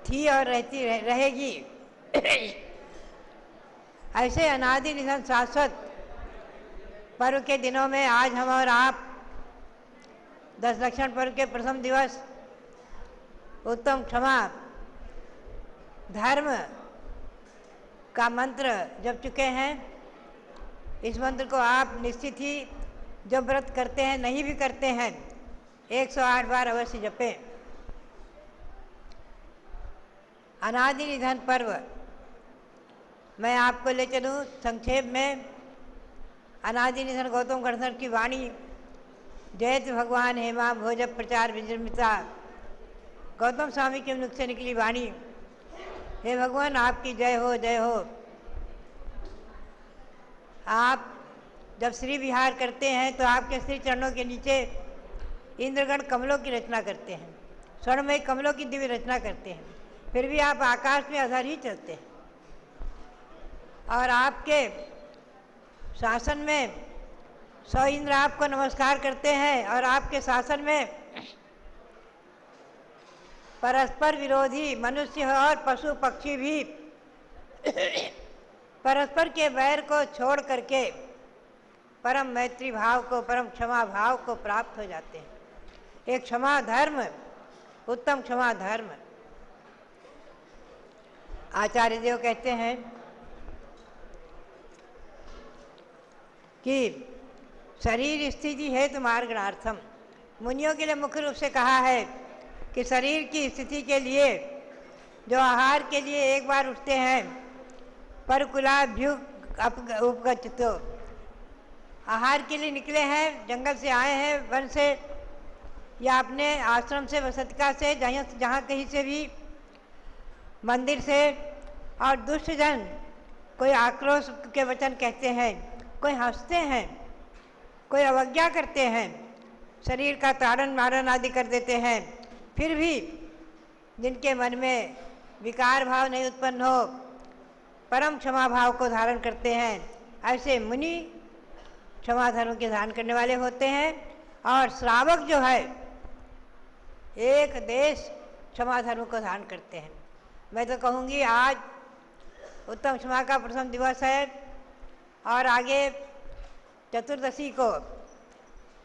थी और रहती रहेगी। ऐसे अनादि निधन शाश्वत पर्व के दिनों में आज हम और आप 10 लक्षण पर्व के प्रथम दिवस उत्तम क्षमा धर्म का मंत्र जप चुके हैं। इस मंत्र को आप निश्चित ही जो व्रत करते हैं, नहीं भी करते हैं, 108 बार अवश्य जपें। अनादि निधन पर्व मैं आपको ले चलूँ संक्षेप में। अनादि निधन गौतम गणधर की वाणी जयत भगवान हेमा भोज प्रचार विजृंभिता गौतम स्वामी के मुख से निकली वाणी। हे भगवान आपकी जय हो, जय हो। आप जब श्री विहार करते हैं तो आपके श्री चरणों के नीचे इंद्रगण कमलों की रचना करते हैं, स्वर्णमय कमलों की दिव्य रचना करते हैं। फिर भी आप आकाश में अधर ही चलते हैं और आपके शासन में 100 इंद्र आपको नमस्कार करते हैं और आपके शासन में परस्पर विरोधी मनुष्य और पशु पक्षी भी परस्पर के वैर को छोड़ करके परम मैत्री भाव को, परम क्षमा भाव को प्राप्त हो जाते हैं। एक क्षमा धर्म, उत्तम क्षमा धर्म, आचार्य देव कहते हैं कि शरीर स्थिति है तो मार्गणार्थम। मुनियों के लिए मुख्य रूप से कहा है कि शरीर की स्थिति के लिए जो आहार के लिए एक बार उठते हैं, परकुलाभ्यु उपगच्छतो, आहार के लिए निकले हैं, जंगल से आए हैं, वन से या अपने आश्रम से, वसतिका से, जहाँ कहीं से भी, मंदिर से, और दुष्ट जन कोई आक्रोश के वचन कहते हैं, कोई हंसते हैं, कोई अवज्ञा करते हैं, शरीर का ताड़न मारन आदि कर देते हैं, फिर भी जिनके मन में विकार भाव नहीं उत्पन्न हो, परम क्षमा भाव को धारण करते हैं, ऐसे मुनि क्षमा धर्म के धारण करने वाले होते हैं। और श्रावक जो है एक देश क्षमा धर्म को धारण करते हैं। मैं तो कहूँगी आज उत्तम क्षमा का प्रथम दिवस है और आगे चतुर्दशी को,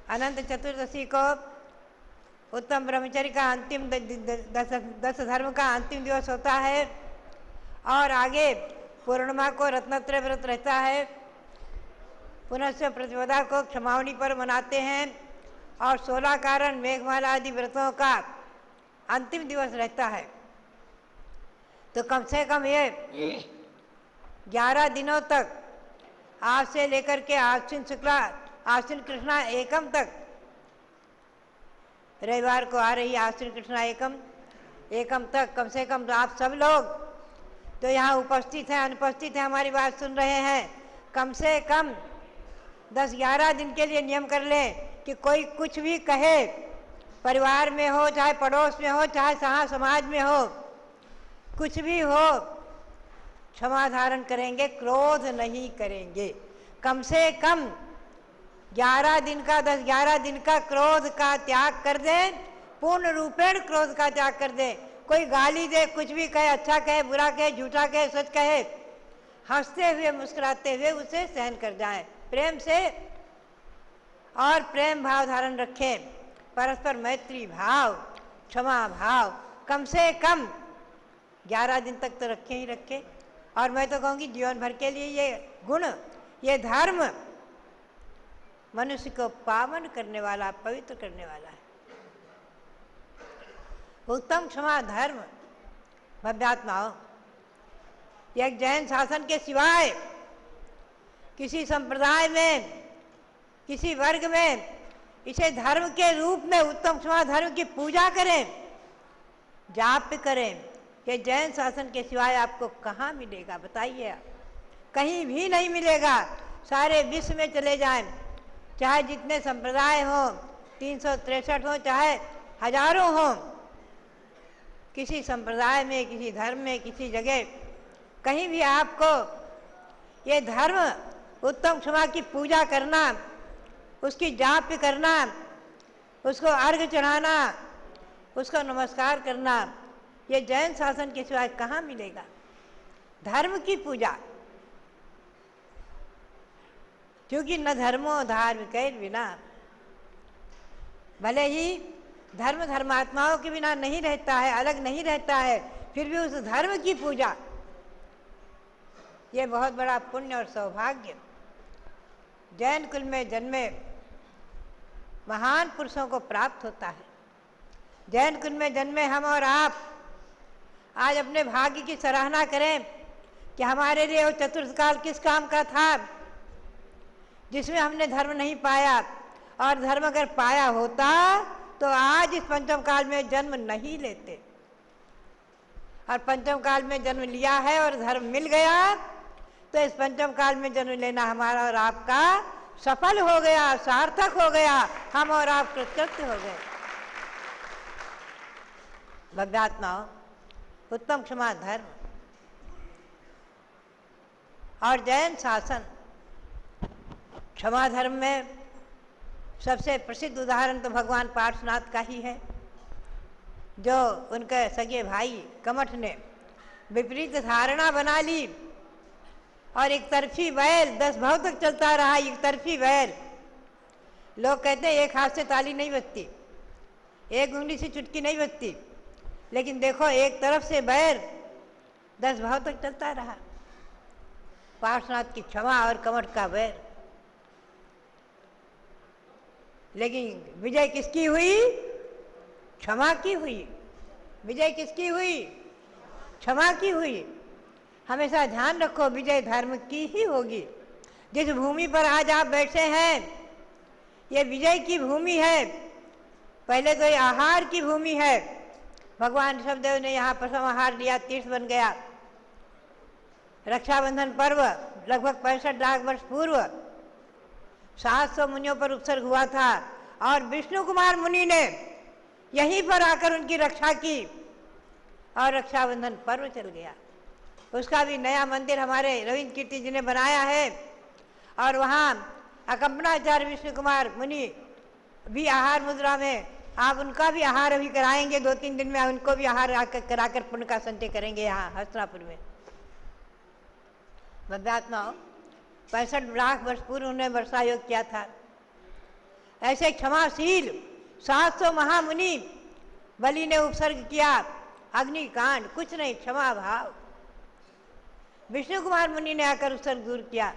अनंत चतुर्दशी को उत्तम ब्रह्मचर्य का अंतिम दस धर्म का अंतिम दिवस होता है और आगे पूर्णिमा को रत्नत्रय व्रत रहता है, पुनश्च प्रतिपदा को क्षमावनी पर मनाते हैं और 16 कारण मेघमाला आदि व्रतों का अंतिम दिवस रहता है। तो कम से कम ये 11 दिनों तक, आज से लेकर के आश्विन शुक्ला, आश्विन कृष्णा एकम तक, रविवार को आ रही आश्विन कृष्णा एकम तक, कम से कम आप सब लोग तो यहाँ उपस्थित हैं, अनुपस्थित हैं, हमारी बात सुन रहे हैं, कम से कम 10-11 दिन के लिए नियम कर लें कि कोई कुछ भी कहे, परिवार में हो, चाहे पड़ोस में हो, चाहे समाज में हो, कुछ भी हो, क्षमा धारण करेंगे, क्रोध नहीं करेंगे। कम से कम 11 दिन का, 10-11 दिन का क्रोध का त्याग कर दें, पूर्ण रूपेण क्रोध का त्याग कर दें। कोई गाली दे, कुछ भी कहे, अच्छा कहे, बुरा कहे, झूठा कहे, सच कहे, हंसते हुए मुस्कुराते हुए उसे सहन कर जाएं, प्रेम से, और प्रेम भाव धारण रखें, परस्पर मैत्री भाव, क्षमा भाव, कम से कम 11 दिन तक तो रखें ही रखें। और मैं तो कहूँगी जीवन भर के लिए ये गुण, ये धर्म मनुष्य को पावन करने वाला, पवित्र करने वाला है। उत्तम क्षमा धर्म भव्यात्माओं, एक जैन शासन के सिवाय किसी संप्रदाय में, किसी वर्ग में इसे धर्म के रूप में उत्तम क्षमा धर्म की पूजा करें, जाप करें, ये जैन शासन के सिवाय आपको कहाँ मिलेगा बताइए? कहीं भी नहीं मिलेगा। सारे विश्व में चले जाएं, चाहे जितने संप्रदाय हों, 363 हो, चाहे हजारों हों, किसी संप्रदाय में, किसी धर्म में, किसी जगह कहीं भी आपको ये धर्म, उत्तम क्षमा की पूजा करना, उसकी जाप करना, उसको अर्घ्य चढ़ाना, उसको नमस्कार करना, ये जैन शासन के सिवाय कहाँ मिलेगा? धर्म की पूजा, क्योंकि न धर्मो धार्मिक बिना, भले ही धर्म धर्मात्माओं के बिना नहीं रहता है, अलग नहीं रहता है, फिर भी उस धर्म की पूजा, ये बहुत बड़ा पुण्य और सौभाग्य जैन कुल में जन्मे महान पुरुषों को प्राप्त होता है। जैन कुल में जन्मे हम और आप आज अपने भाग्य की सराहना करें कि हमारे लिए वो चतुर्थ काल किस काम का था जिसमें हमने धर्म नहीं पाया, और धर्म अगर पाया होता तो आज इस पंचम काल में जन्म नहीं लेते, और पंचम काल में जन्म लिया है और धर्म मिल गया, तो इस पंचम काल में जन्म लेना हमारा और आपका सफल हो गया, सार्थक हो गया, हम और आप कृतकृत्य हो गए। भव्यात्माओं, उत्तम क्षमा धर्म और जैन शासन, क्षमा धर्म में सबसे प्रसिद्ध उदाहरण तो भगवान पार्श्वनाथ का ही है, जो उनके सगे भाई कमठ ने विपरीत धारणा बना ली और एक तरफी बैल 10 भाव तक चलता रहा। एक तरफी बैल, लोग कहते हैं एक हाथ से ताली नहीं बजती, एक उंगली से चुटकी नहीं बजती, लेकिन देखो एक तरफ से बैल 10 भाव तक चलता रहा। पार्श्वनाथ की क्षमा और कमठ का वैर। लेकिन विजय किसकी हुई? क्षमा की हुई। विजय किसकी हुई? क्षमा की हुई। हमेशा ध्यान रखो, विजय धर्म की ही होगी। जिस भूमि पर आज आप बैठे हैं, ये विजय की भूमि है। पहले तो ये आहार की भूमि है। भगवान ऋषभदेव ने यहाँ प्रथम आहार लिया, तीर्थ बन गया। रक्षाबंधन पर्व लगभग 65 लाख वर्ष पूर्व 700 मुनियों पर उपसर्ग हुआ था और विष्णु कुमार मुनि ने यहीं पर आकर उनकी रक्षा की और रक्षाबंधन पर्व चल गया। उसका भी नया मंदिर हमारे रविंद्र कीर्ति जी ने बनाया है और वहाँ अकंपनाचार्य विष्णु कुमार मुनि भी आहार मुद्रा में, आप उनका भी आहार अभी कराएंगे 2-3 दिन में, उनको भी आहार कराकर पुण्य का संचय करेंगे यहाँ हस्तिनापुर में। बद्यात्माओं, 65 लाख वर्ष पूर्व उन्होंने वर्षा योग किया था। ऐसे क्षमाशील 700 महामुनि बलि ने उपसर्ग किया। अग्निकांड कुछ नहीं, क्षमा भाव। विष्णु कुमार मुनि ने आकर उपसर्ग दूर किया।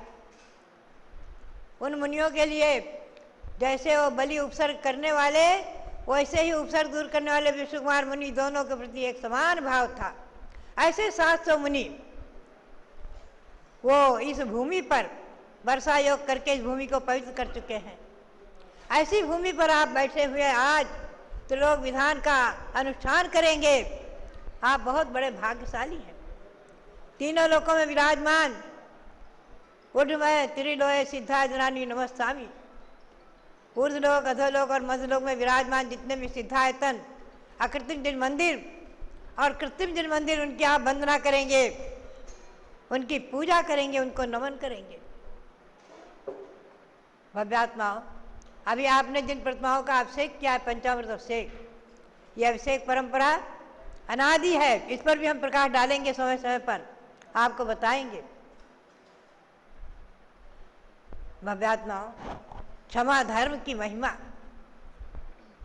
उन मुनियों के लिए जैसे वो बलि उपसर्ग करने वाले, वैसे ही उपसर्ग दूर करने वाले विष्णु कुमार मुनि, दोनों के प्रति एक समान भाव था। ऐसे 700 मुनि वो इस भूमि पर वर्षा योग करके इस भूमि को पवित्र कर चुके हैं। ऐसी भूमि पर आप बैठे हुए आज त्रिलोक विधान का अनुष्ठान करेंगे। आप बहुत बड़े भाग्यशाली हैं। तीनों लोकों में विराजमान ऊर्ध्वमय त्रिलोय सिद्धा जनानी नमस्तामी। ऊर्ध्वलोक, अधोलोक और मध्यलोक में विराजमान जितने भी सिद्धायतन, अकृत्रिम जिन मंदिर और कृत्रिम जिन मंदिर, उनकी आप वंदना करेंगे, उनकी पूजा करेंगे, उनको नमन करेंगे। भव्यात्माओं, अभी आपने जिन प्रतिमाओं का अभिषेक किया है, पंचामृत अभिषेक, यह अभिषेक परंपरा अनादि है। इस पर भी हम प्रकाश डालेंगे, समय समय पर आपको बताएंगे। भव्यात्माओं, क्षमा धर्म की महिमा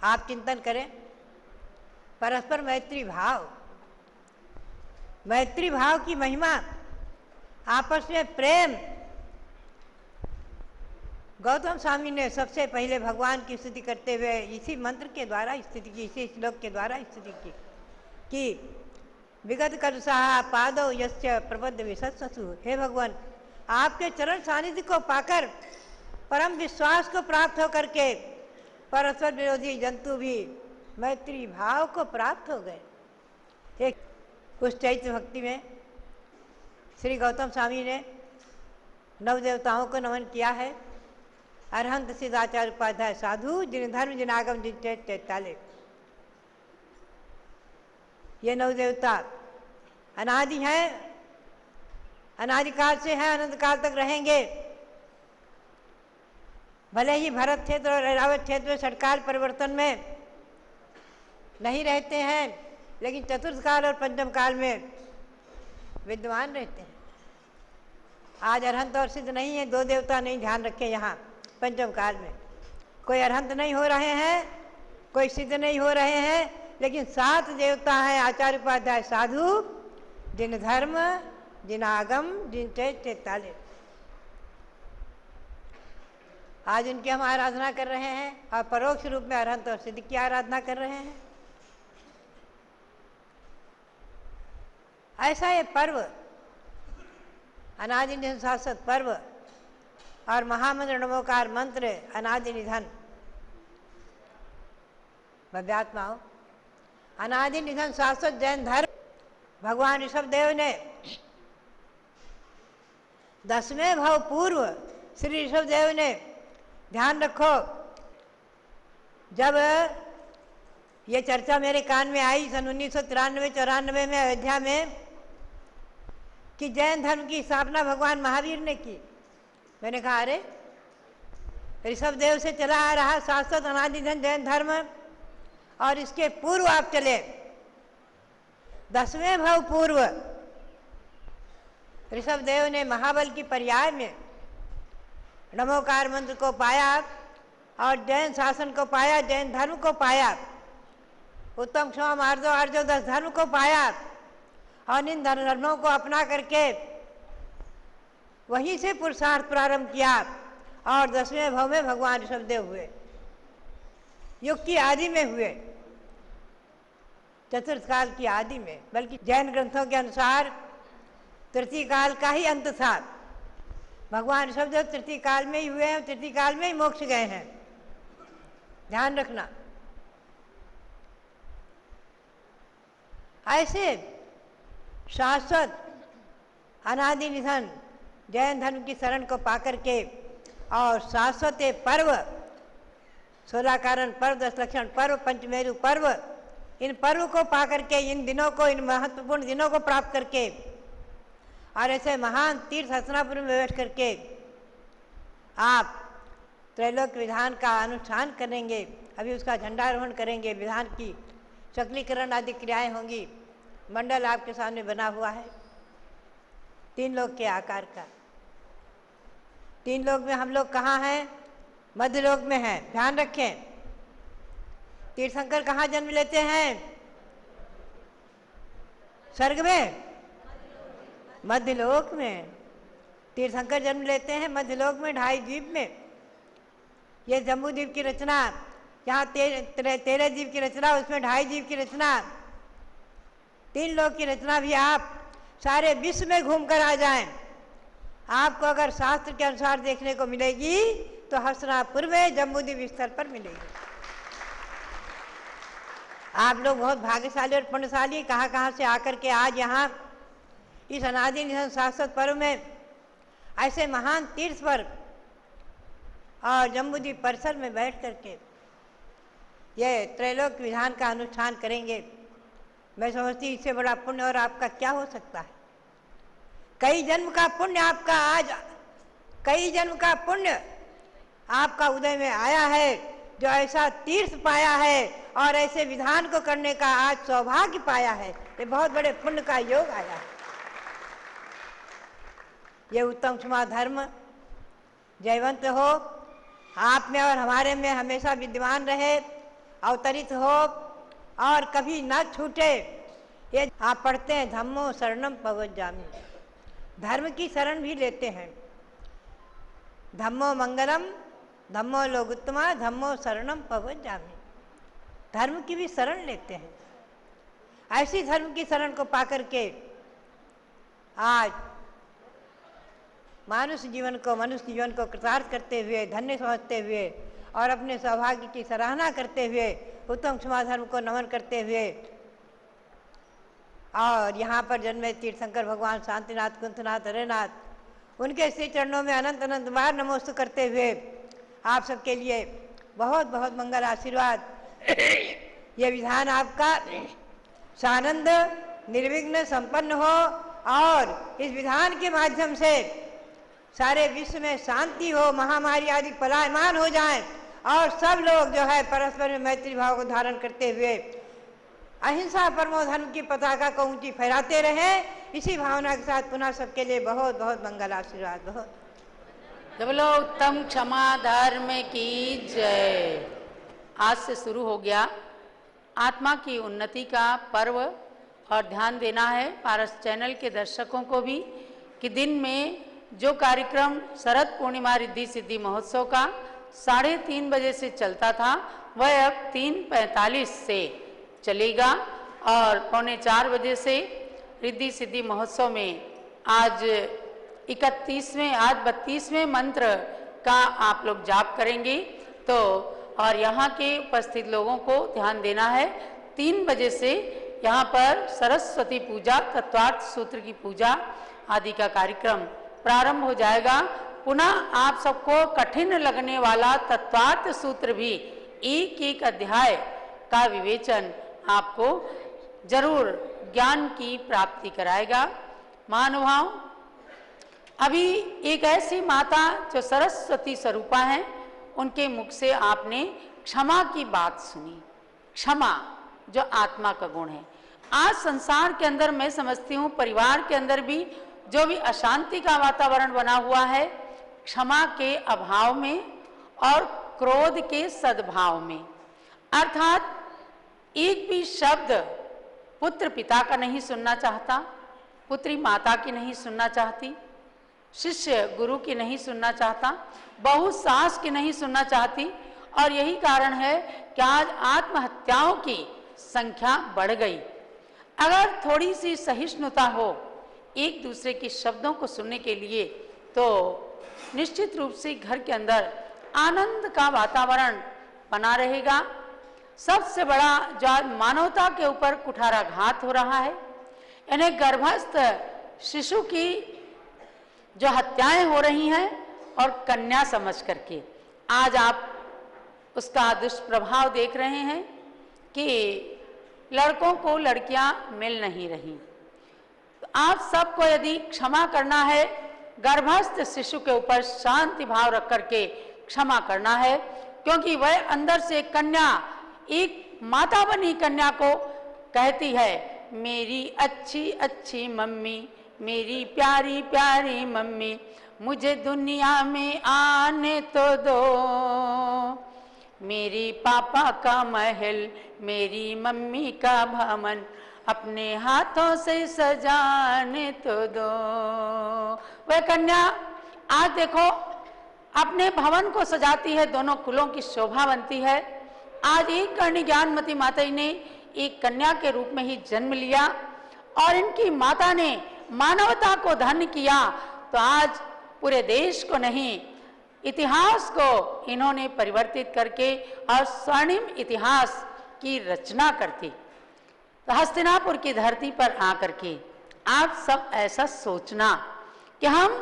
आप चिंतन करें। परस्पर मैत्री भाव, मैत्री भाव की महिमा, आपस में प्रेम। गौतम स्वामी ने सबसे पहले भगवान की स्तुति करते हुए इसी मंत्र के द्वारा स्तुति की, इसी श्लोक के द्वारा स्तुति की कि विगत कलुषा पादौ यस्य प्रबद्ध विशस्सु। हे भगवान, आपके चरण सानिध्य को पाकर परम विश्वास को प्राप्त होकर के परस्पर विरोधी जंतु भी मैत्री भाव को प्राप्त हो गए। एक उस चैत्र भक्ति में श्री गौतम स्वामी ने नवदेवताओं को नमन किया है। अरहंत सिद्धाचार्य उपाध्याय साधु, जिन धर्म जिन आगम जिन चैताले। ये नवदेवता अनादि हैं, अनादिकाल से हैं, अनंत काल तक रहेंगे। भले ही भरत क्षेत्र और ऐरावत क्षेत्र में षटकाल परिवर्तन में नहीं रहते हैं, लेकिन चतुर्थ काल और पंचम काल में विद्यमान रहते हैं। आज अरहंत और सिद्ध नहीं है, 2 देवता नहीं, ध्यान रखें। यहाँ पंचम काल में कोई अरहंत नहीं हो रहे हैं, कोई सिद्ध नहीं हो रहे हैं, लेकिन 7 देवता हैं आचार्य उपाध्याय साधु, जिन धर्म जिन आगम जिन चैताले। आज उनकी हम आराधना कर रहे हैं और परोक्ष रूप में अरहंत और सिद्ध की आराधना कर रहे हैं। ऐसा ये पर्व, अनादि निधन शाश्वत पर्व और महामंत्र नमोकार मंत्र अनादि निधन। भव्यात्माओं, अनादि निधन शाश्वत जैन धर्म भगवान ऋषभदेव ने 10वें भाव पूर्व श्री ऋषभदेव ने, ध्यान रखो, जब ये चर्चा मेरे कान में आई सन 1993-94 में अयोध्या में कि जैन धर्म की स्थापना भगवान महावीर ने की, मैंने कहा अरे ऋषभदेव से चला आ रहा शाश्वत अनादिधन जैन धर्म, और इसके पूर्व आप चले 10वें भाव पूर्व ऋषभदेव ने महाबल की पर्याय में नमोकार मंत्र को पाया और जैन शासन को पाया, जैन धर्म को पाया, उत्तम क्षमा मार्दो आर्जो 10 धर्म को पाया और इन धर्मों को अपना करके वहीं से पुरुषार्थ प्रारंभ किया और 10वें भाव में भगवान ऋषभदेव हुए, युग की आदि में हुए, चतुर्थ काल की आदि में। बल्कि जैन ग्रंथों के अनुसार तृतीय काल का ही अंत था। भगवान ऋषभदेव तृतीय काल में ही हुए हैं, तृतीय काल में ही मोक्ष गए हैं, ध्यान रखना। ऐसे शाश्वत अनादि निधन जैन धर्म की शरण को पाकर के और शाश्वत पर्व 16 कारण पर्व, 10 लक्षण पर्व, पंचमेरु पर्व, इन पर्व को पाकर के, इन दिनों को, इन महत्वपूर्ण दिनों को प्राप्त करके और ऐसे महान तीर्थ हस्तिनापुर में बैठ करके आप त्रैलोक विधान का अनुष्ठान करेंगे। अभी उसका झंडारोहण करेंगे, विधान की सकलीकरण आदि क्रियाएं होंगी। मंडल आपके सामने बना हुआ है 3 लोक के आकार का। 3 लोक में हम लोग कहाँ हैं? मध्य लोक में हैं, ध्यान रखें। तीर्थंकर कहाँ जन्म लेते हैं? स्वर्ग में, मध्य लोक में। तीर्थंकर जन्म लेते हैं मध्य लोक में, 2.5 द्वीप में। ये जम्बू द्वीप की रचना, यहाँ 13 द्वीप की रचना, उसमें 2.5 द्वीप की रचना, 3 लोक की रचना भी आप सारे विश्व में घूम कर आ जाएं, आपको अगर शास्त्र के अनुसार देखने को मिलेगी तो हस्तिनापुर में जम्बूद्वीप स्थल पर मिलेगी। आप लोग बहुत भाग्यशाली और पुण्यशाली, कहाँ से आकर के आज यहाँ इस अनादि निधन शाश्वत पर्व में ऐसे महान तीर्थ पर और जम्बूद्वीप परिसर में बैठ करके ये त्रैलोक विधान का अनुष्ठान करेंगे। मैं समझती इससे बड़ा पुण्य और आपका क्या हो सकता है। कई जन्म का पुण्य आपका आज, कई जन्म का पुण्य आपका उदय में आया है, जो ऐसा तीर्थ पाया है और ऐसे विधान को करने का आज सौभाग्य पाया है। ये बहुत बड़े पुण्य का योग आया है। ये उत्तम क्षमा धर्म जयवंत हो, आप में और हमारे में हमेशा विद्यमान रहे, अवतरित हो और कभी न छूटे। ये आप पढ़ते हैं धम्मो शरणम पवज्जामि, धर्म की शरण भी लेते हैं। धम्मो मंगलम, धम्मो लोकोत्तमा, धम्मो शरणम पवज्जामि, धर्म की भी शरण लेते हैं। ऐसी धर्म की शरण को पाकर के आज मनुष्य जीवन को कृतार्थ करते हुए, धन्य समझते हुए और अपने सौभाग्य की सराहना करते हुए, उत्तम क्षमा धर्म को नमन करते हुए और यहाँ पर जन्मे तीर्थंकर भगवान शांतिनाथ, कुंथनाथ, हरेनाथ, उनके श्री चरणों में अनंत अनंत बार नमोस्तु करते हुए आप सबके लिए बहुत बहुत मंगल आशीर्वाद। ये विधान आपका सानंद निर्विघ्न संपन्न हो और इस विधान के माध्यम से सारे विश्व में शांति हो, महामारी आदि पलायमान हो जाएं और सब लोग जो है परस्पर में मैत्री भाव को धारण करते हुए अहिंसा परमो धर्म की पताका को ऊंची फहराते रहें। इसी भावना के साथ पुनः सबके लिए बहुत बहुत मंगल आशीर्वाद। बहुत बोलो उत्तम क्षमा धर्म की जय। आज से शुरू हो गया आत्मा की उन्नति का पर्व और ध्यान देना है पारस चैनल के दर्शकों को भी कि दिन में जो कार्यक्रम शरद पूर्णिमा रिद्धि सिद्धि महोत्सव का 3:30 बजे से चलता था वह अब 3:45 से चलेगा और 3:45 बजे से रिद्धि सिद्धि महोत्सव में आज 32वें मंत्र का आप लोग जाप करेंगे। तो और यहाँ के उपस्थित लोगों को ध्यान देना है 3 बजे से यहाँ पर सरस्वती पूजा, तत्वार्थ सूत्र की पूजा आदि का कार्यक्रम प्रारंभ हो जाएगा। पुनः आप सबको कठिन लगने वाला तत्वार्थ सूत्र भी एक अध्याय का विवेचन आपको जरूर ज्ञान की प्राप्ति कराएगा। महानुभाव, अभी एक ऐसी माता जो सरस्वती स्वरूपा हैं, उनके मुख से आपने क्षमा की बात सुनी। क्षमा जो आत्मा का गुण है। आज संसार के अंदर मैं समझती हूँ परिवार के अंदर भी जो भी अशांति का वातावरण बना हुआ है, क्षमा के अभाव में और क्रोध के सद्भाव में, अर्थात एक भी शब्द पुत्र पिता का नहीं सुनना चाहता, पुत्री माता की नहीं सुनना चाहती, शिष्य गुरु की नहीं सुनना चाहता, बहू सास की नहीं सुनना चाहती। और यही कारण है कि आज आत्महत्याओं की संख्या बढ़ गई। अगर थोड़ी सी सहिष्णुता हो एक दूसरे के शब्दों को सुनने के लिए, तो निश्चित रूप से घर के अंदर आनंद का वातावरण बना रहेगा। सबसे बड़ा जो मानवता के ऊपर कुठाराघात हो रहा है, यानी गर्भस्थ शिशु की जो हत्याएं हो रही हैं और कन्या समझ करके, आज आप उसका दुष्प्रभाव देख रहे हैं कि लड़कों को लड़कियां मिल नहीं रही। तो आप सबको यदि क्षमा करना है, गर्भस्थ शिशु के ऊपर शांति भाव रख करके क्षमा करना है, क्योंकि वह अंदर से कन्या, एक माता बनी कन्या को कहती है, मेरी अच्छी अच्छी मम्मी, मेरी प्यारी प्यारी मम्मी, मुझे दुनिया में आने तो दो, मेरी पापा का महल, मेरी मम्मी का भवन, अपने हाथों से सजाने तो दो। वह कन्या आज देखो अपने भवन को सजाती है, दोनों कुलों की शोभा बनती है। आज एक कर्णी ज्ञानमती माता ने एक कन्या के रूप में ही जन्म लिया और इनकी माता ने मानवता को धन्य किया, तो आज पूरे देश को नहीं, इतिहास को इन्होंने परिवर्तित करके और स्वर्णिम इतिहास की रचना करती। तो हस्तिनापुर की धरती पर आकर के आप सब ऐसा सोचना कि हम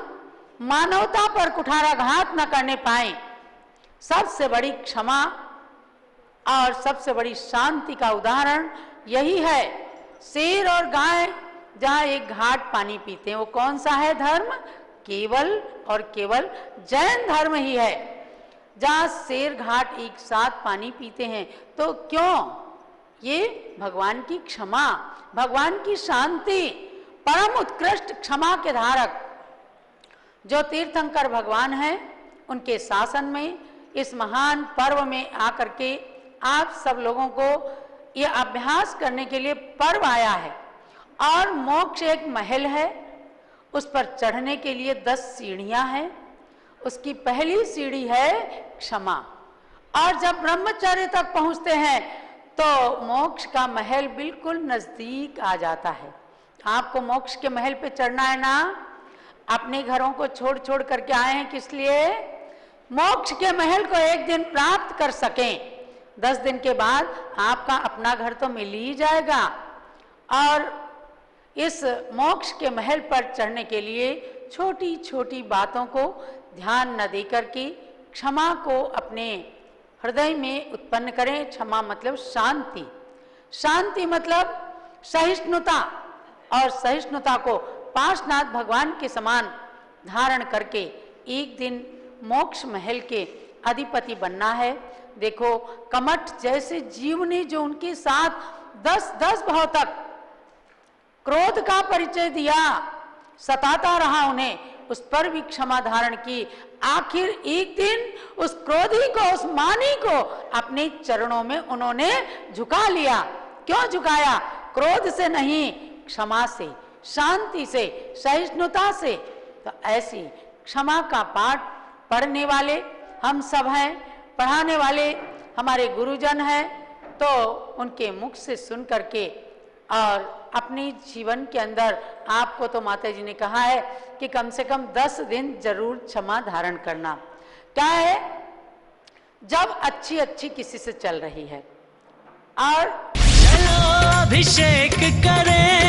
मानवता पर कुठाराघात न करने पाए। सबसे बड़ी क्षमा और सबसे बड़ी शांति का उदाहरण यही है। शेर और गाय जहाँ एक घाट पानी पीते हैं, वो कौन सा है धर्म? केवल और केवल जैन धर्म ही है, जहाँ शेर घाट एक साथ पानी पीते हैं। तो क्यों? ये भगवान की क्षमा, भगवान की शांति, परम उत्कृष्ट क्षमा के धारक जो तीर्थंकर भगवान हैं, उनके शासन में इस महान पर्व में आकर के आप सब लोगों को ये अभ्यास करने के लिए पर्व आया है। और मोक्ष एक महल है, उस पर चढ़ने के लिए 10 सीढ़ियां हैं। उसकी पहली सीढ़ी है क्षमा, और जब ब्रह्मचर्य तक पहुंचते हैं तो मोक्ष का महल बिल्कुल नजदीक आ जाता है। आपको मोक्ष के महल पे चढ़ना है ना, अपने घरों को छोड़ छोड़ करके आए हैं, किस लिए? मोक्ष के महल को एक दिन प्राप्त कर सकें। 10 दिन के बाद आपका अपना घर तो मिल ही जाएगा। और इस मोक्ष के महल पर चढ़ने के लिए छोटी छोटी बातों को ध्यान न देकर के क्षमा को अपने हृदय में उत्पन्न करें। क्षमा मतलब शांति, शांति मतलब सहिष्णुता, और सहिष्णुता को पार्श्वनाथ भगवान के समान धारण करके एक दिन मोक्ष महल के अधिपति बनना है। देखो कमठ जैसे जीव ने जो उनके साथ 10 भाव तक क्रोध का परिचय दिया, सताता रहा उन्हें, उस पर भी क्षमा धारण की। आखिर एक दिन उस क्रोधी को, उस मानी को अपने चरणों में उन्होंने झुका लिया। क्यों झुकाया? क्रोध से नहीं, क्षमा से, शांति से, सहिष्णुता से। तो ऐसी क्षमा का पाठ पढ़ने वाले हम सब हैं, पढ़ाने वाले हमारे गुरुजन हैं, तो उनके मुख से सुन करके और अपने जीवन के अंदर आपको तो माता जी ने कहा है कि कम से कम 10 दिन जरूर क्षमा धारण करना। क्या है? जब अच्छी अच्छी किसी से चल रही है और चलो अभिषेक करें,